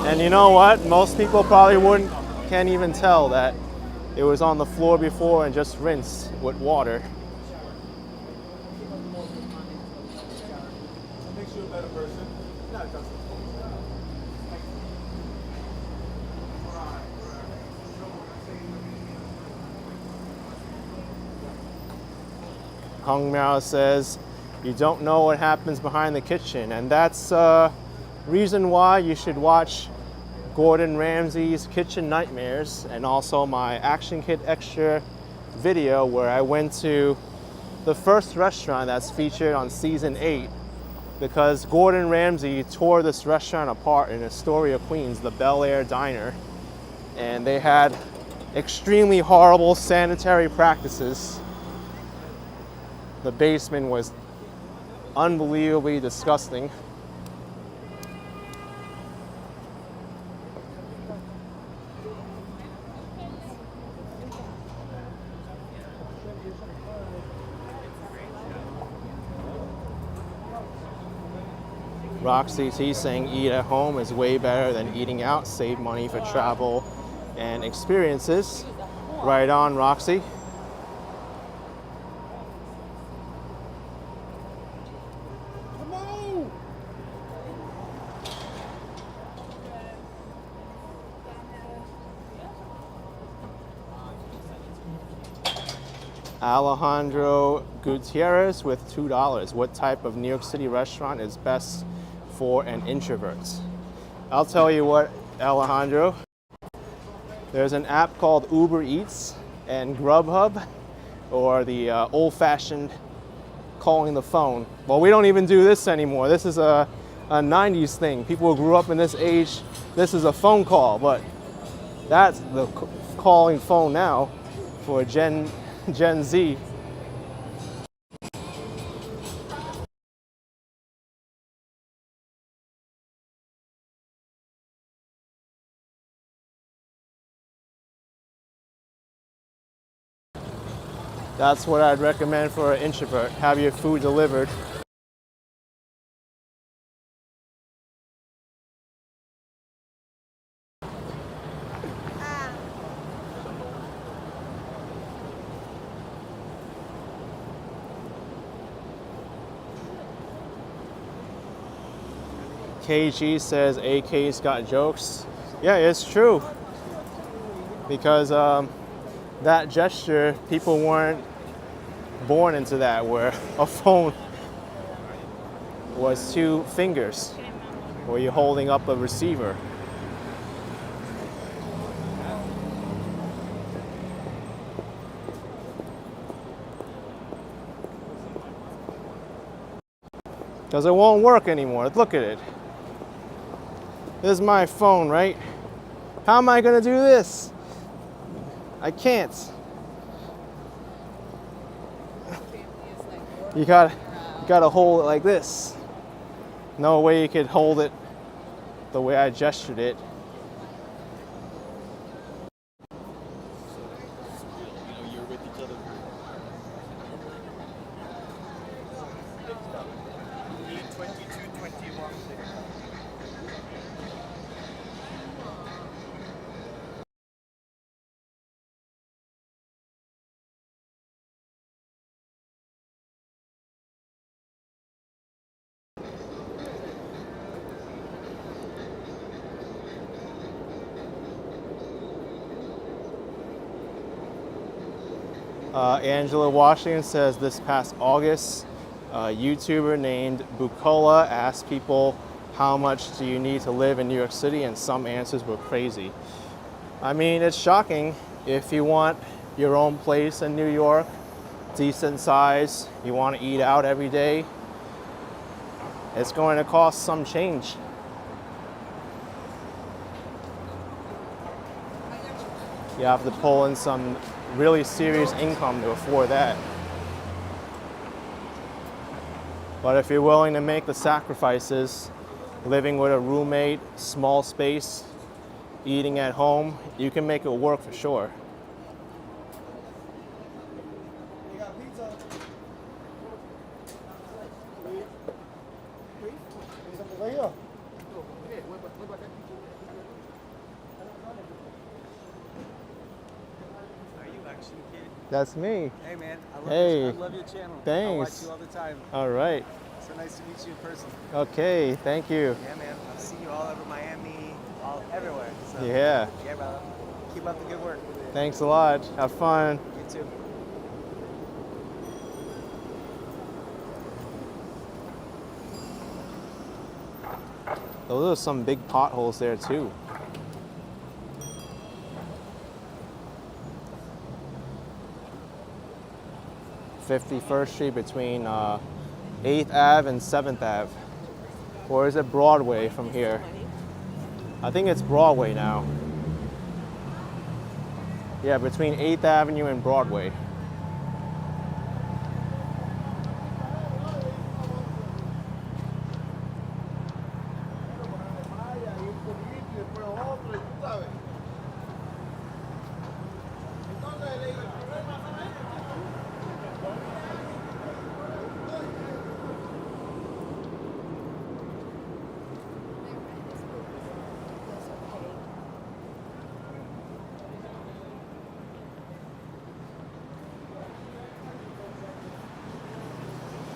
And you know what? Most people probably can't even tell that it was on the floor before and just rinsed with water. Hung Mao says, you don't know what happens behind the kitchen. And that's reason why you should watch Gordon Ramsay's Kitchen Nightmares and also my Action Kit Extra video where I went to the first restaurant that's featured on season 8 because Gordon Ramsay tore this restaurant apart in Astoria, Queens, the Bel Air Diner. And they had extremely horrible sanitary practices. The basement was unbelievably disgusting. Roxy T saying eat at home is way better than eating out, save money for travel and experiences. Right on, Roxy. Alejandro Gutierrez with $2. What type of New York City restaurant is best for an introvert? I'll tell you what, Alejandro. There's an app called Uber Eats and Grubhub, or the old-fashioned calling the phone. Well, we don't even do this anymore. This is a 90s thing. People who grew up in this age, this is a phone call, but that's the calling phone now for Gen Z. That's what I'd recommend for an introvert. Have your food delivered. KG says AK's got jokes. Yeah, it's true. Because that gesture, people weren't born into that, where a phone was 2 fingers, where you're holding up a receiver. Because it won't work anymore. Look at it. This is my phone, right? How am I gonna do this? I can't. You gotta hold it like this. No way you could hold it the way I gestured it. You're with each other. Angela Washington says this past August, a YouTuber named Bukola asked people, how much do you need to live in New York City? And some answers were crazy. I mean, it's shocking. If you want your own place in New York, decent size, you want to eat out every day, it's going to cost some change. You have to pull in some really serious income to afford that. But if you're willing to make the sacrifices, living with a roommate, small space, eating at home, you can make it work for sure. That's me. Hey man, Hey. I love your channel. Thanks. I watch you all the time. All right. So nice to meet you in person. Okay, thank you. Yeah man, I've seen you all over Miami, all everywhere. So, Yeah. Yeah, brother. Keep up the good work. Thanks a lot. Have fun. You too. Those are some big potholes there too. (51st Street) between 8th Ave and 7th Ave. Or is it Broadway from here? I think it's Broadway now. Yeah, between 8th Avenue and Broadway.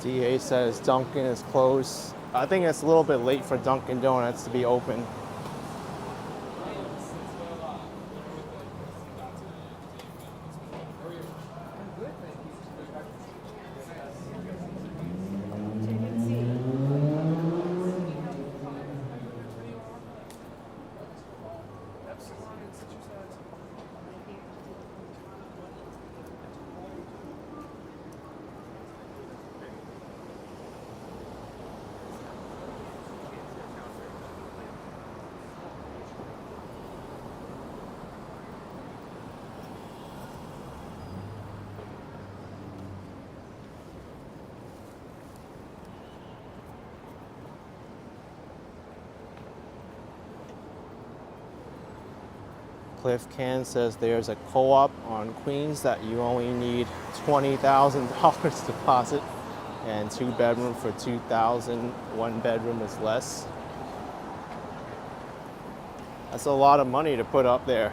DA says Dunkin' is closed. I think it's a little bit late for Dunkin' Donuts to be open. Cliff Can says there's a co-op on Queens that you only need $20,000 deposit and 2-bedroom for $2,000. 1-bedroom is less. That's a lot of money to put up there.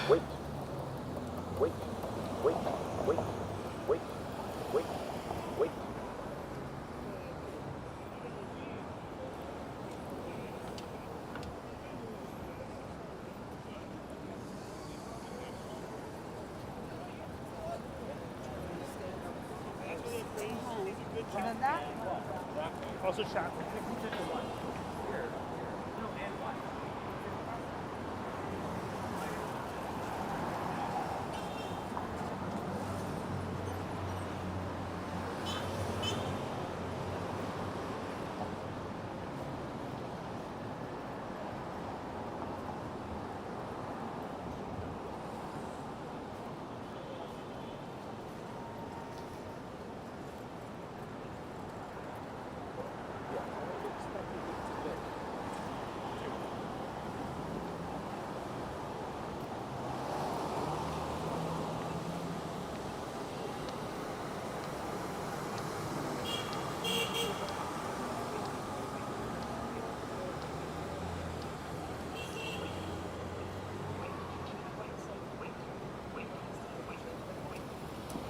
Wait. Wait. Wait. Wait. Wait. Wait. Wait. Also shot.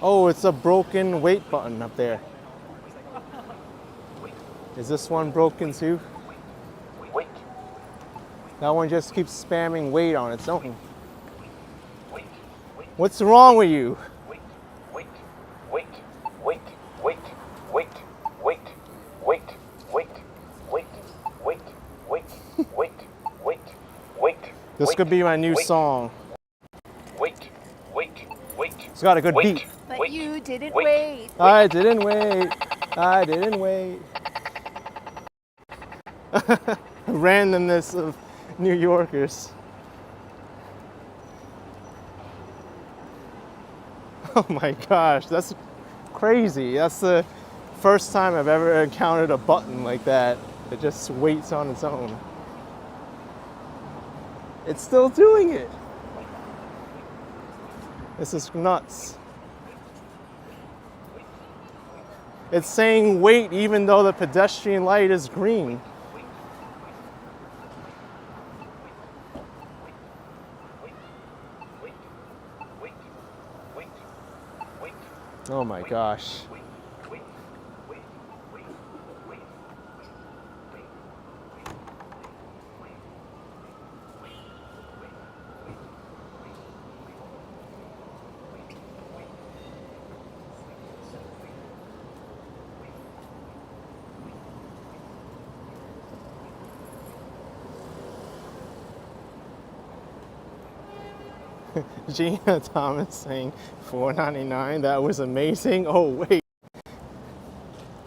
Oh, it's a broken wait button up there. Is this one broken too? Wait. That one just keeps spamming wait on its own. Wait. What's wrong with you? Wait. Wait. Wait. Wait. Wait. Wait. Wait. Wait. Wait. Wait. Wait. Wait. Wait. Wait. Wait. This could be my new song. Wait. Wait. Wait. It's got a good beat. But you didn't Wait. wait. I didn't wait. I didn't wait. Randomness of New Yorkers. Oh my gosh, that's crazy. That's the first time I've ever encountered a button like that. It just waits on its own. It's still doing it. This is nuts. It's saying wait even though the pedestrian light is green. Oh my gosh. Gina Thomas saying $4.99. That was amazing. Oh, wait.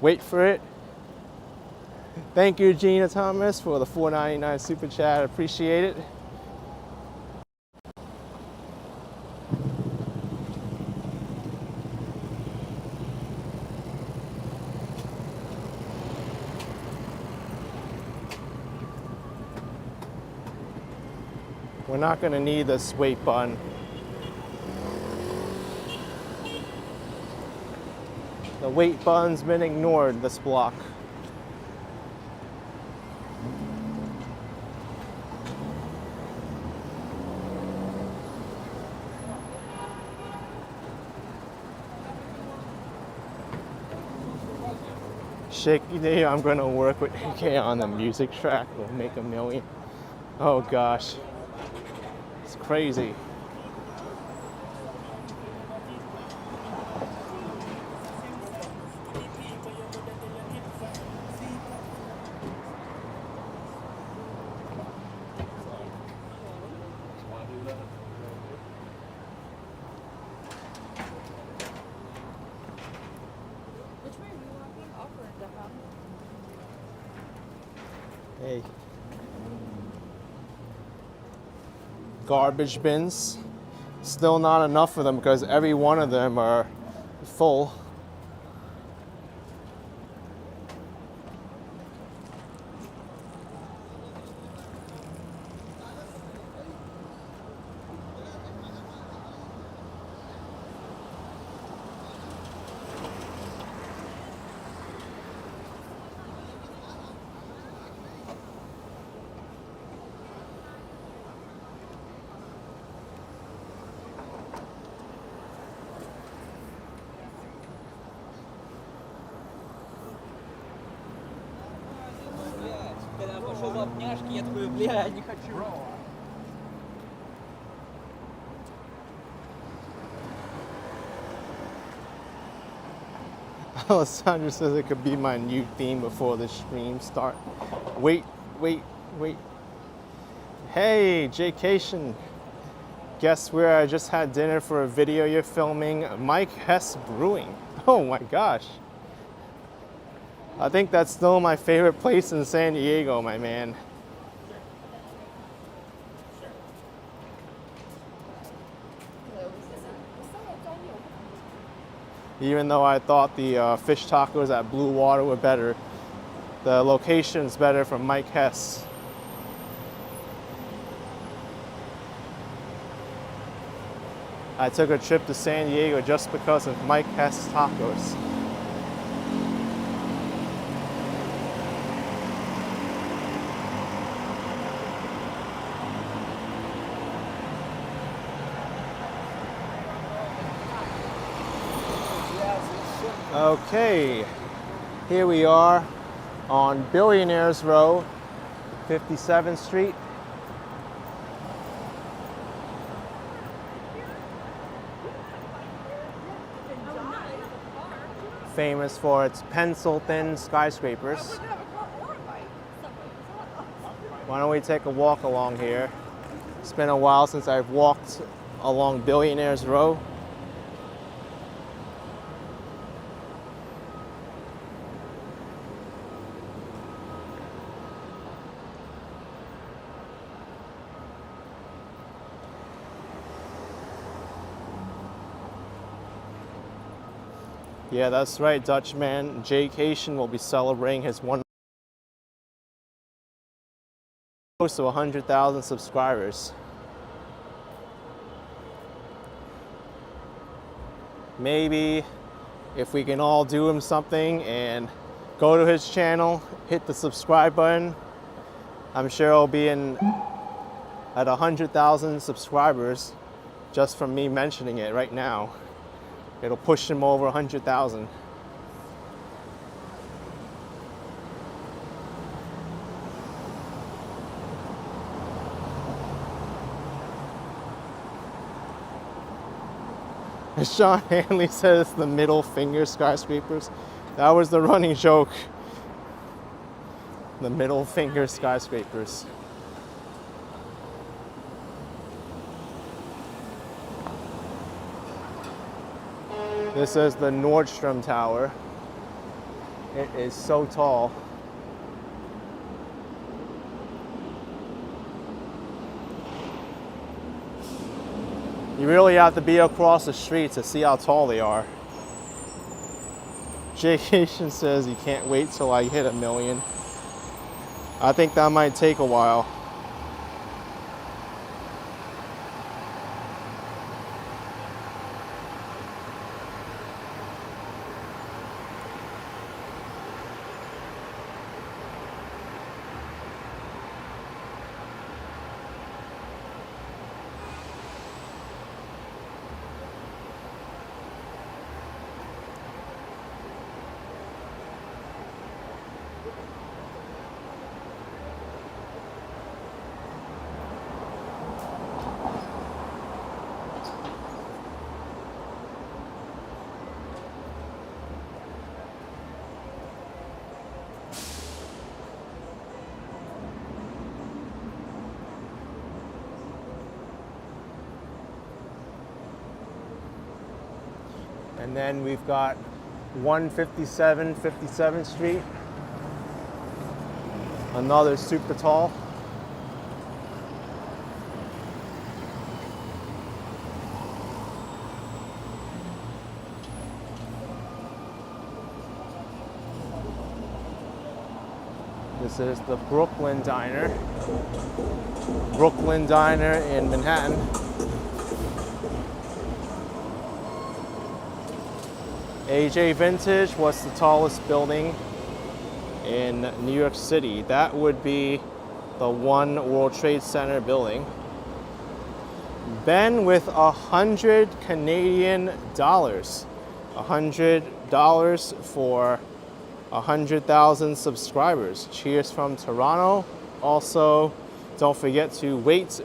Wait for it. Thank you, Gina Thomas, for the $4.99 super chat. I appreciate it. We're not going to need this wait button. The wait button's been ignored this block. Shaky Day, I'm gonna work with AK on the music track. We'll make $1 million. Oh gosh. It's crazy. Hey. Garbage bins. Still not enough of them because every one of them are full. Я такой, бля, не хочу. Alessandra says it could be my new theme before the stream start. Wait. Hey, Jaycation. Guess where I just had dinner for a video you're filming? Mike Hess Brewing. Oh my gosh. I think that's still my favorite place in San Diego, my man. Even though I thought the fish tacos at Blue Water were better, the location's better from Mike Hess. I took a trip to San Diego just because of Mike Hess tacos. Okay, here we are on Billionaires Row, 57th Street. Famous for its pencil-thin skyscrapers. Why don't we take a walk along here? It's been a while since I've walked along Billionaires Row. Yeah, that's right, Dutchman. Jaycation will be celebrating his close to 100,000 subscribers. Maybe if we can all do him something and go to his channel, hit the subscribe button, I'm sure he'll be at 100,000 subscribers just from me mentioning it right now. It'll push him over 100,000. Sean Hanley says the middle finger skyscrapers. That was the running joke. The middle finger skyscrapers. This is the Nordstrom Tower. It is so tall. You really have to be across the street to see how tall they are. Jaycation says he can't wait till I hit 1 million. I think that might take a while. And then we've got 157 57th Street. Another super tall. This is the Brooklyn Diner. Brooklyn Diner in Manhattan. AJ Vintage, what's the tallest building in New York City? That would be the One World Trade Center building. Ben with $100 Canadian dollars. $100 for 100,000 subscribers. Cheers from Toronto. Also, don't forget to wait.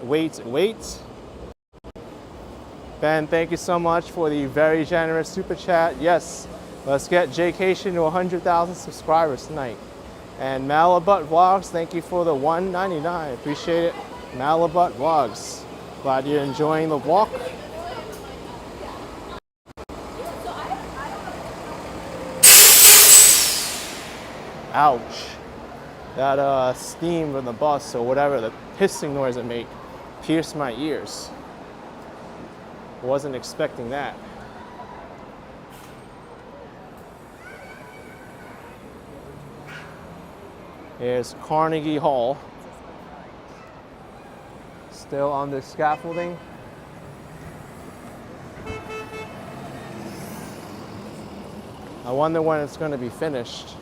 Ben, thank you so much for the very generous super chat. Yes, let's get Jaycation to 100,000 subscribers tonight. And Malabut Vlogs, thank you for the $1.99. Appreciate it. Malabut Vlogs. Glad you're enjoying the walk. Ouch. That steam from the bus or whatever, the hissing noise it made, pierced my ears. Wasn't expecting that. Here's Carnegie Hall. Still under scaffolding. I wonder when it's going to be finished.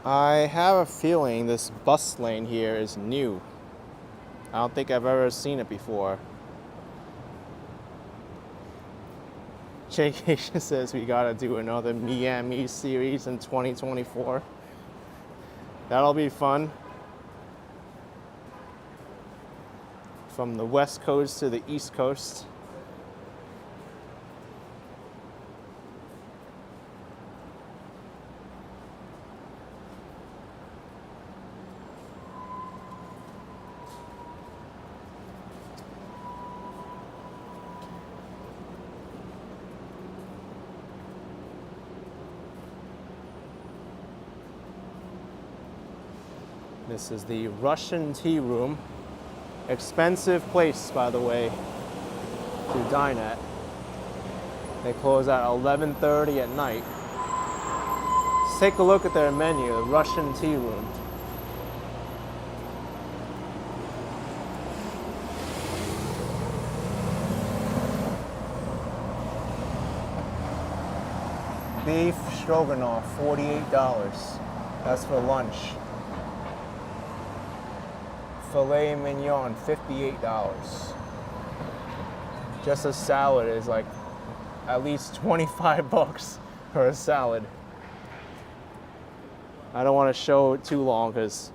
I have a feeling this bus lane here is new. I don't think I've ever seen it before. Jaycation says we gotta do another Miami series in 2024. That'll be fun. From the West Coast to the East Coast. This is the Russian Tea Room. Expensive place, by the way, to dine at. They close at 11:30 at night. Let's take a look at their menu, the Russian Tea Room. Beef stroganoff, $48. That's for lunch. Filet mignon, $58. Just a salad is like at least 25 bucks for a salad. I don't want to show it too long because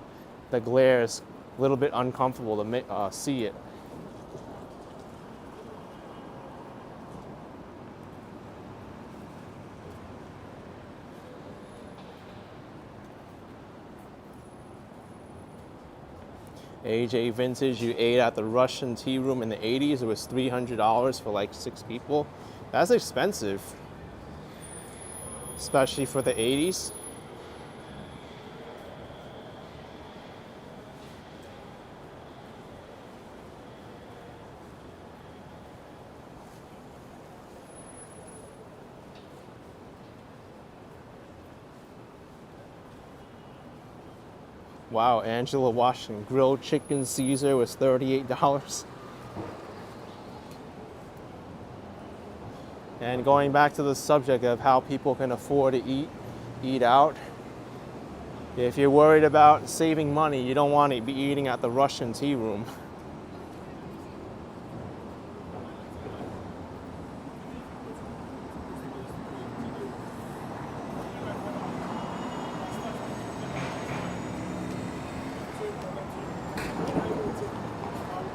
the glare is a little bit uncomfortable to see it. AJ Vintage, you ate at the Russian Tea Room in the 80s. It was $300 for like 6 people. That's expensive, especially for the 80s. Wow, Angela Washington grilled chicken Caesar was $38. And going back to the subject of how people can afford to eat out. If you're worried about saving money, you don't want to be eating at the Russian Tea Room.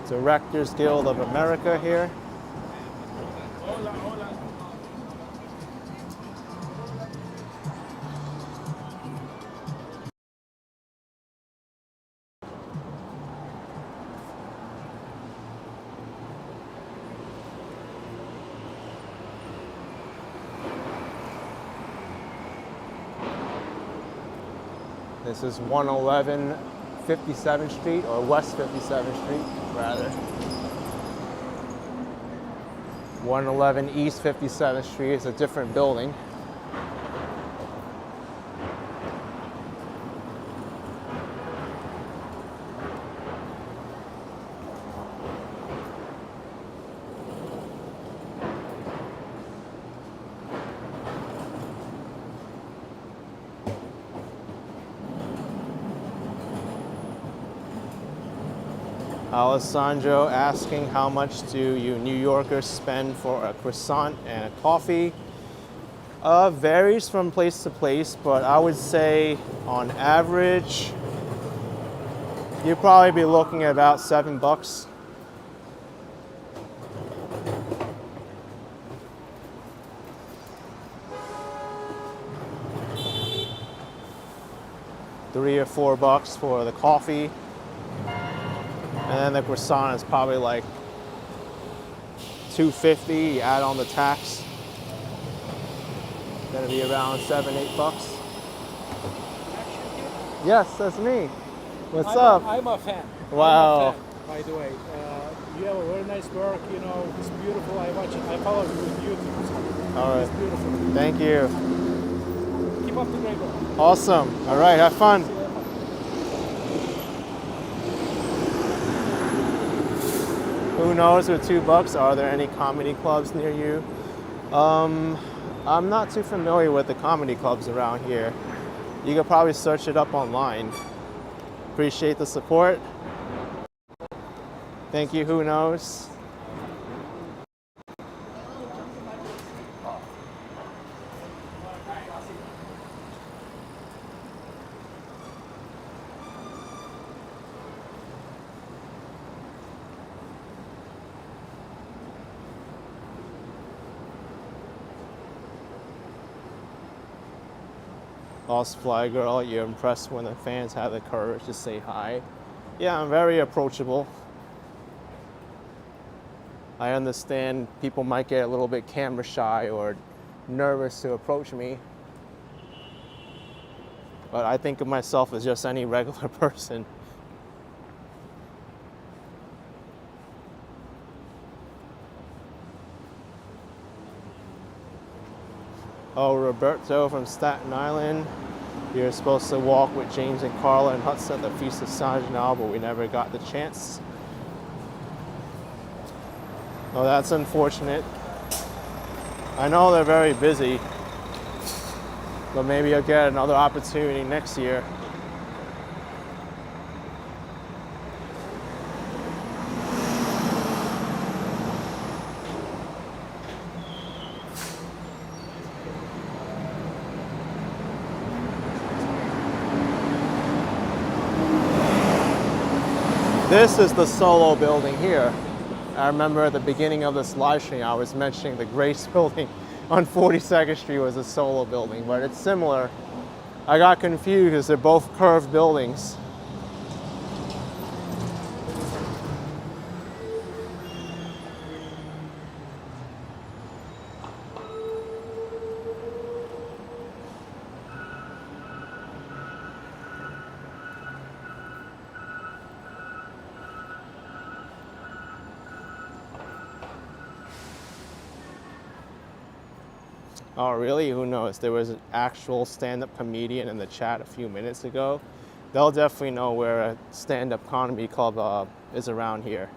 Directors Guild of America here. This is 111 57th Street, or West 57th Street, rather. 111 East 57th Street is a different building. Alessandro asking, how much do you New Yorkers spend for a croissant and a coffee? Varies from place to place, but I would say on average, you'd probably be looking at about $7. $3 or $4 for the coffee. And then the croissant is probably like $2.50. You add on the tax, gonna be around $7-8. Yes, that's me. What's up? I'm a fan. Wow. I'm a fan, by the way. You have a very nice work. You know, it's beautiful. I watch it. I follow you with YouTube. All right. It's beautiful. Thank you. Keep up the great work. Awesome. All right. Have fun. Who knows with $2? Are there any comedy clubs near you? I'm not too familiar with the comedy clubs around here. You could probably search it up online. Appreciate the support. Thank you. Who knows? Lost Fly Girl, you're impressed when the fans have the courage to say hi. Yeah, I'm very approachable. I understand people might get a little bit camera shy or nervous to approach me. But I think of myself as just any regular person. Oh, Roberto from Staten Island. You're supposed to walk with James and Carla and Hudson at the Feast of San Gennaro, but we never got the chance. Oh, that's unfortunate. I know they're very busy, but maybe I'll get another opportunity next year. This is the Solo building here. I remember at the beginning of this live stream, I was mentioning the Grace building on 42nd Street was a Solo building, but it's similar. I got confused because they're both curved buildings. Oh, really? Who knows? There was an actual stand-up comedian in the chat a few minutes ago. They'll definitely know where a stand-up comedy club is around here.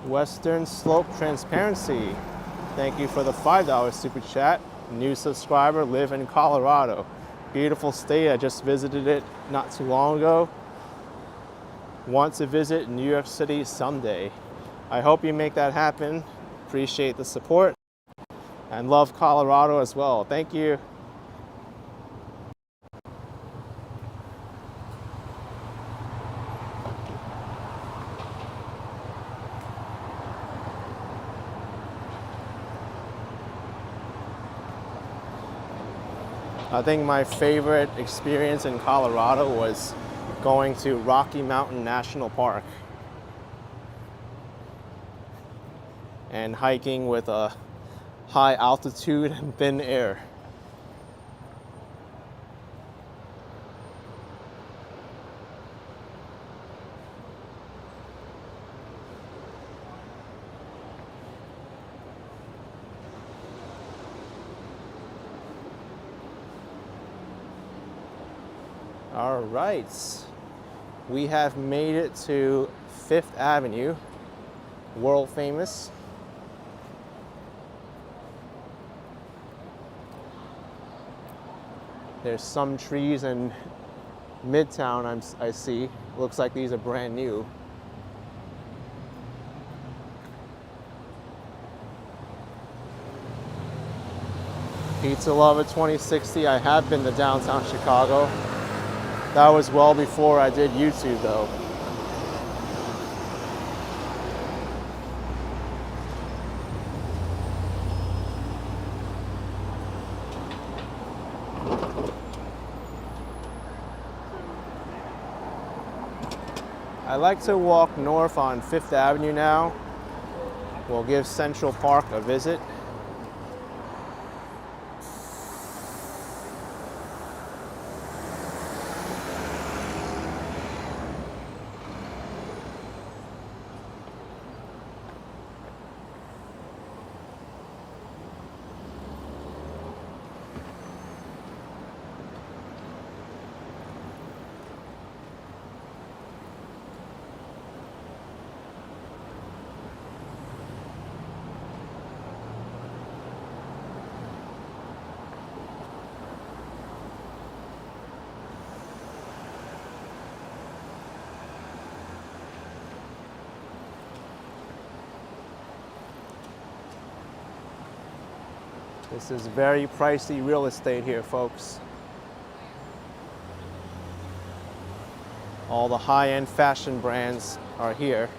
Western Slope Transparency. Thank you for the $5 super chat. New subscriber, live in Colorado. Beautiful state. I just visited it not too long ago. Want to visit New York City someday. I hope you make that happen. Appreciate the support and love Colorado as well. Thank you. I think my favorite experience in Colorado was going to Rocky Mountain National Park and hiking with a high altitude and thin air. All right, we have made it to Fifth Avenue, world famous. There's some trees in Midtown I see. Looks like these are brand new. Pizza Lover 2060. I have been to downtown Chicago. That was well before I did YouTube though. I like to walk north on Fifth Avenue now. We'll give Central Park a visit. This is very pricey real estate here, folks. All the high-end fashion brands are here.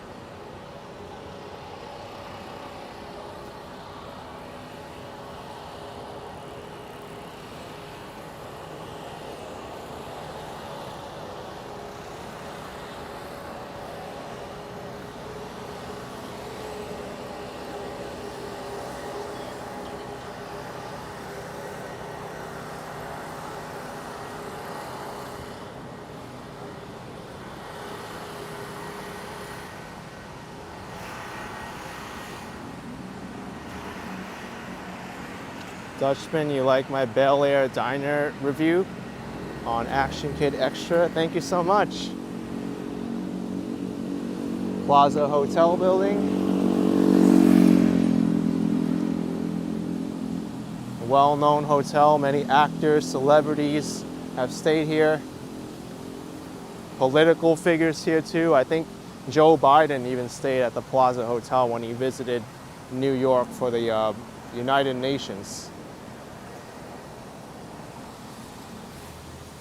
Dutchman, you like my Bel Air Diner review on Action Kid Extra? Thank you so much. Plaza Hotel building. A well-known hotel. Many actors, celebrities have stayed here. Political figures here too. I think Joe Biden even stayed at the Plaza Hotel when he visited New York for the United Nations.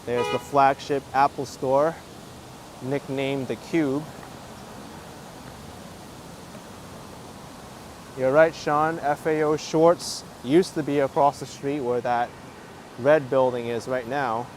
There's the flagship Apple store, nicknamed the Cube. You're right, Sean. FAO Shorts used to be across the street where that red building is right now.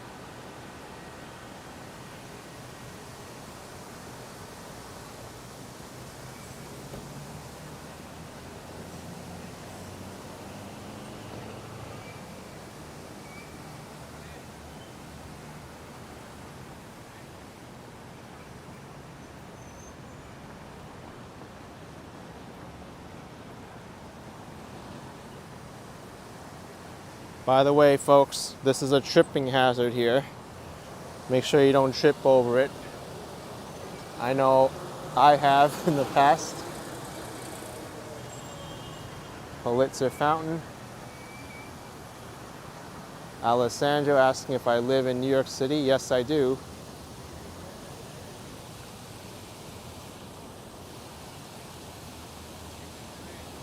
By the way, folks, this is a tripping hazard here. Make sure you don't trip over it. I know I have in the past. Pulitzer Fountain. Alessandro asking if I live in New York City. Yes, I do.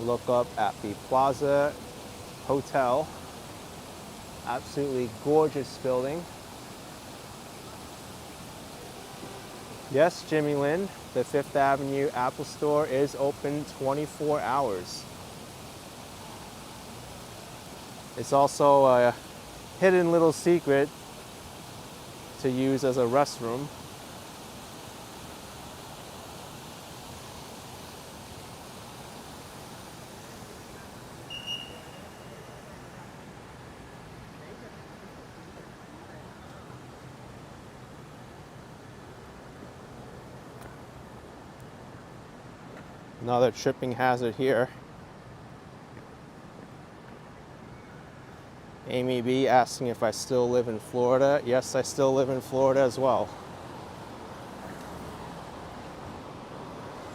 Look up at the Plaza Hotel. Absolutely gorgeous building. Yes, Jimmy Lynn, the Fifth Avenue Apple Store is open 24 hours. It's also a hidden little secret to use as a restroom. Another tripping hazard here. Amy B asking if I still live in Florida. Yes, I still live in Florida as well.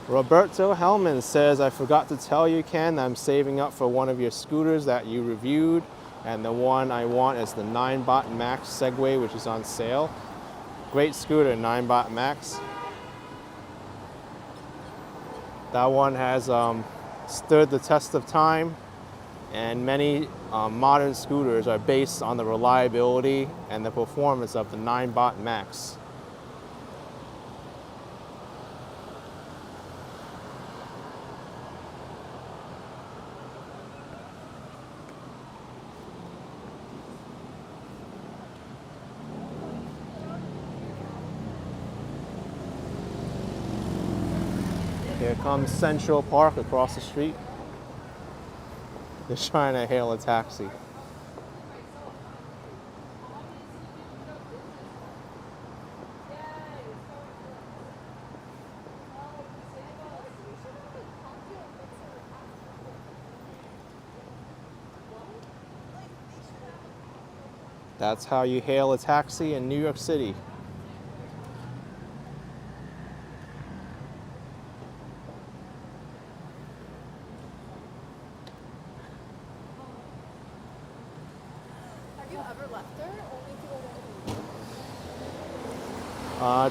Roberto Hellman says, I forgot to tell you, Ken, I'm saving up for one of your scooters that you reviewed, and the one I want is the 9-Bot Max Segway, which is on sale. Great scooter, 9-Bot Max. That one has stood the test of time, and many modern scooters are based on the reliability and the performance of the 9-Bot Max. Here comes Central Park across the street. They're trying to hail a taxi. That's how you hail a taxi in New York City.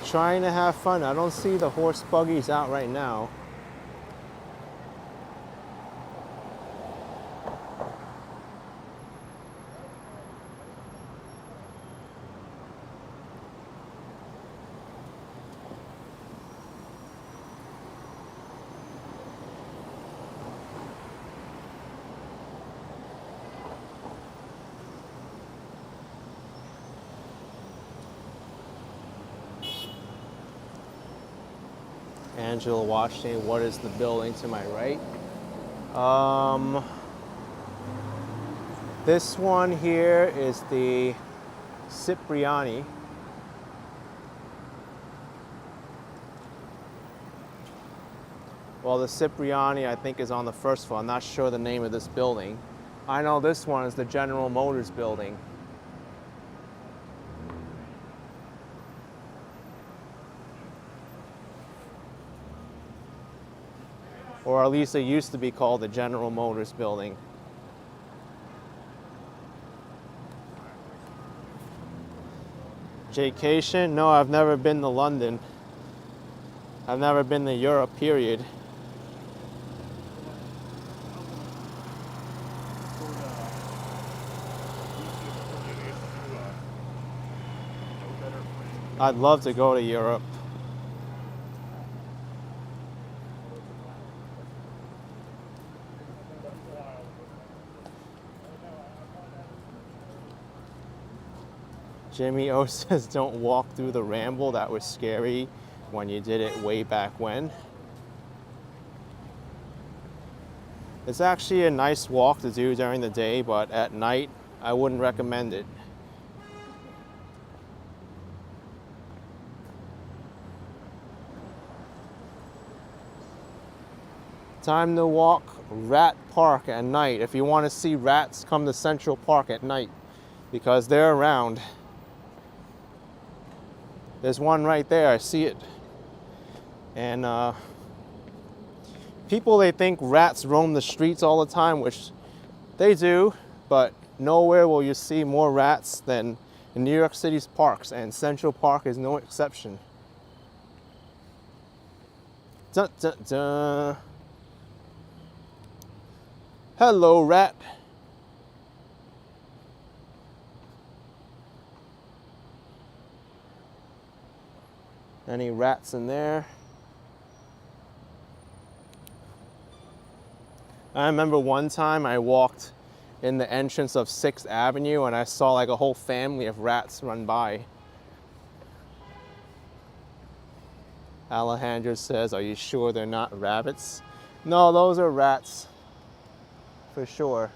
Trying to have fun. I don't see the horse buggies out right now. Angela Washington, what is the building to my right? This one here is the Cipriani. Well, the Cipriani, I think, is on the first floor. I'm not sure the name of this building. I know this one is the General Motors building. Or at least it used to be called the General Motors building. Vacation? No, I've never been to London. I've never been to Europe, period. I'd love to go to Europe. Jimmy O says, don't walk through the Ramble. That was scary when you did it way back when. It's actually a nice walk to do during the day, but at night, I wouldn't recommend it. Time to walk Rat Park at night. If you want to see rats, come to Central Park at night because they're around. There's one right there, I see it. And people, they think rats roam the streets all the time, which they do, but nowhere will you see more rats than in New York City's parks, and Central Park is no exception. Dun, dun, dun. Hello, rat. Any rats in there? I remember one time I walked in the entrance of 6th Avenue and I saw like a whole family of rats run by. Alejandro says, are you sure they're not rabbits? No, those are rats, for sure.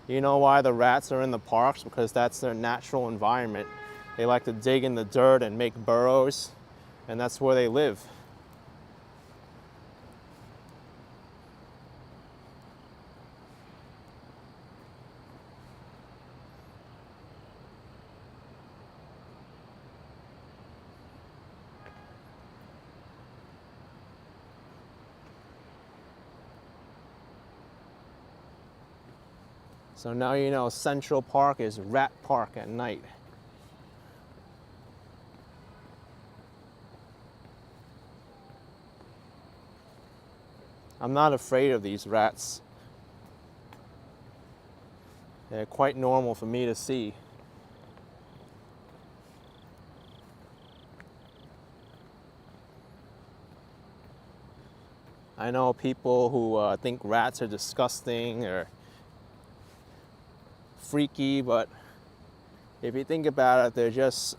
You know why the rats are in the parks? Because that's their natural environment. They like to dig in the dirt and make burrows, and that's where they live. So now you know Central Park is Rat Park at night. I'm not afraid of these rats. They're quite normal for me to see. I know people who think rats are disgusting or freaky, but if you think about it, they're just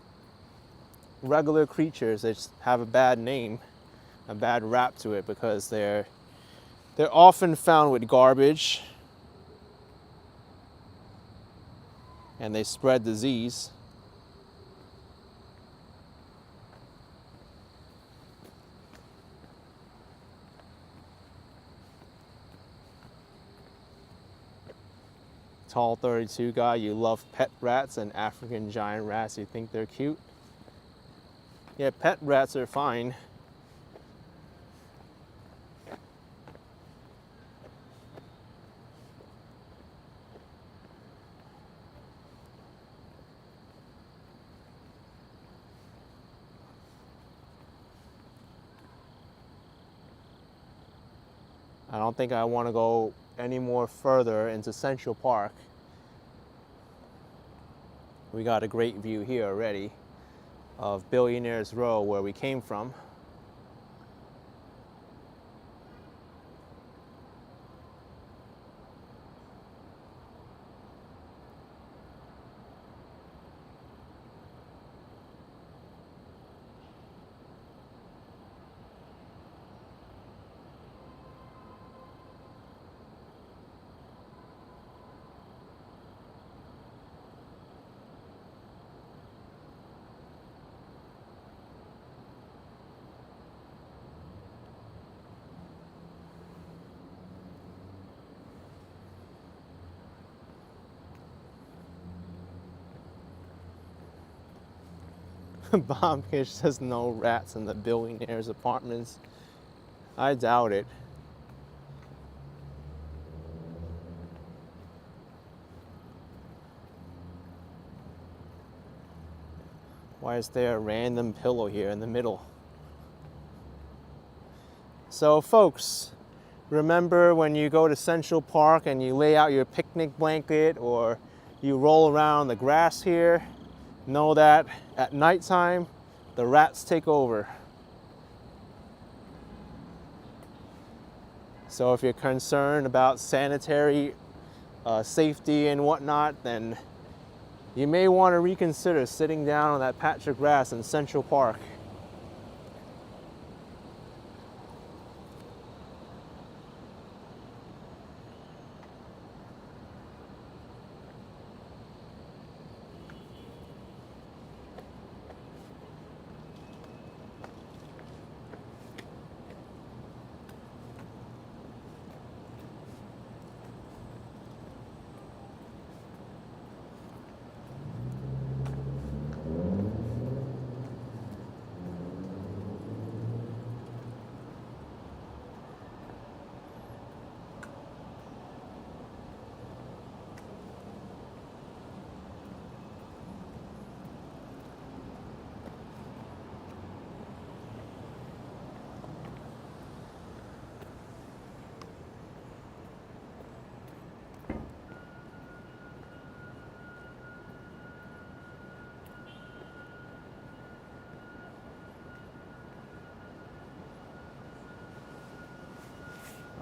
regular creatures. They just have a bad name, a bad rap to it, because they're often found with garbage and they spread disease. Tall 32 guy, you love pet rats and African giant rats, you think they're cute? Yeah, pet rats are fine. I don't think I want to go any more further into Central Park. We got a great view here already of Billionaires Row, where we came from. Bombfish says no rats in the billionaires' apartments. I doubt it. Why is there a random pillow here in the middle? So folks, remember when you go to Central Park and you lay out your picnic blanket or you roll around the grass here, know that at nighttime, the rats take over. So if you're concerned about sanitary safety and whatnot, then you may want to reconsider sitting down on that patch of grass in Central Park.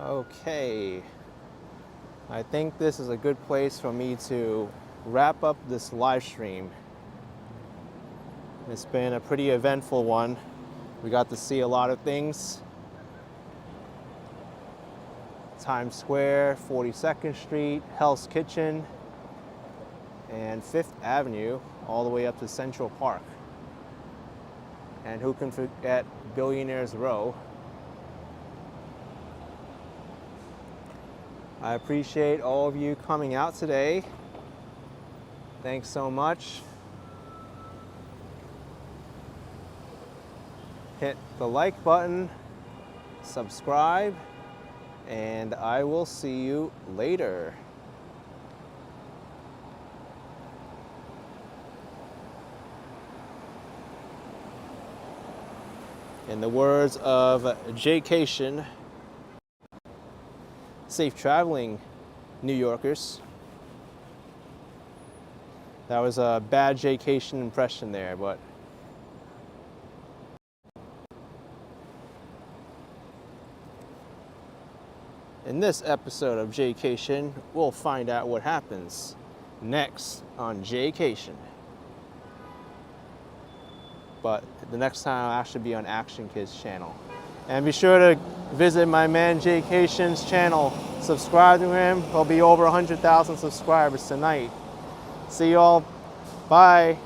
Okay, I think this is a good place for me to wrap up this live stream. It's been a pretty eventful one. We got to see a lot of things. Times Square, 42nd Street, Hell's Kitchen, and 5th Avenue, all the way up to Central Park. And who can forget Billionaires Row? I appreciate all of you coming out today. Thanks so much. Hit the like button, subscribe, and I will see you later. In the words of Jaycation, safe traveling, New Yorkers. That was a bad Jaycation impression there, but in this episode of Jaycation, we'll find out what happens next on Jaycation. But the next time I'll actually be on Action Kids channel. And be sure to visit my man Jaycation's channel. Subscribe to him. He'll be over 100,000 subscribers tonight. See you all. Bye.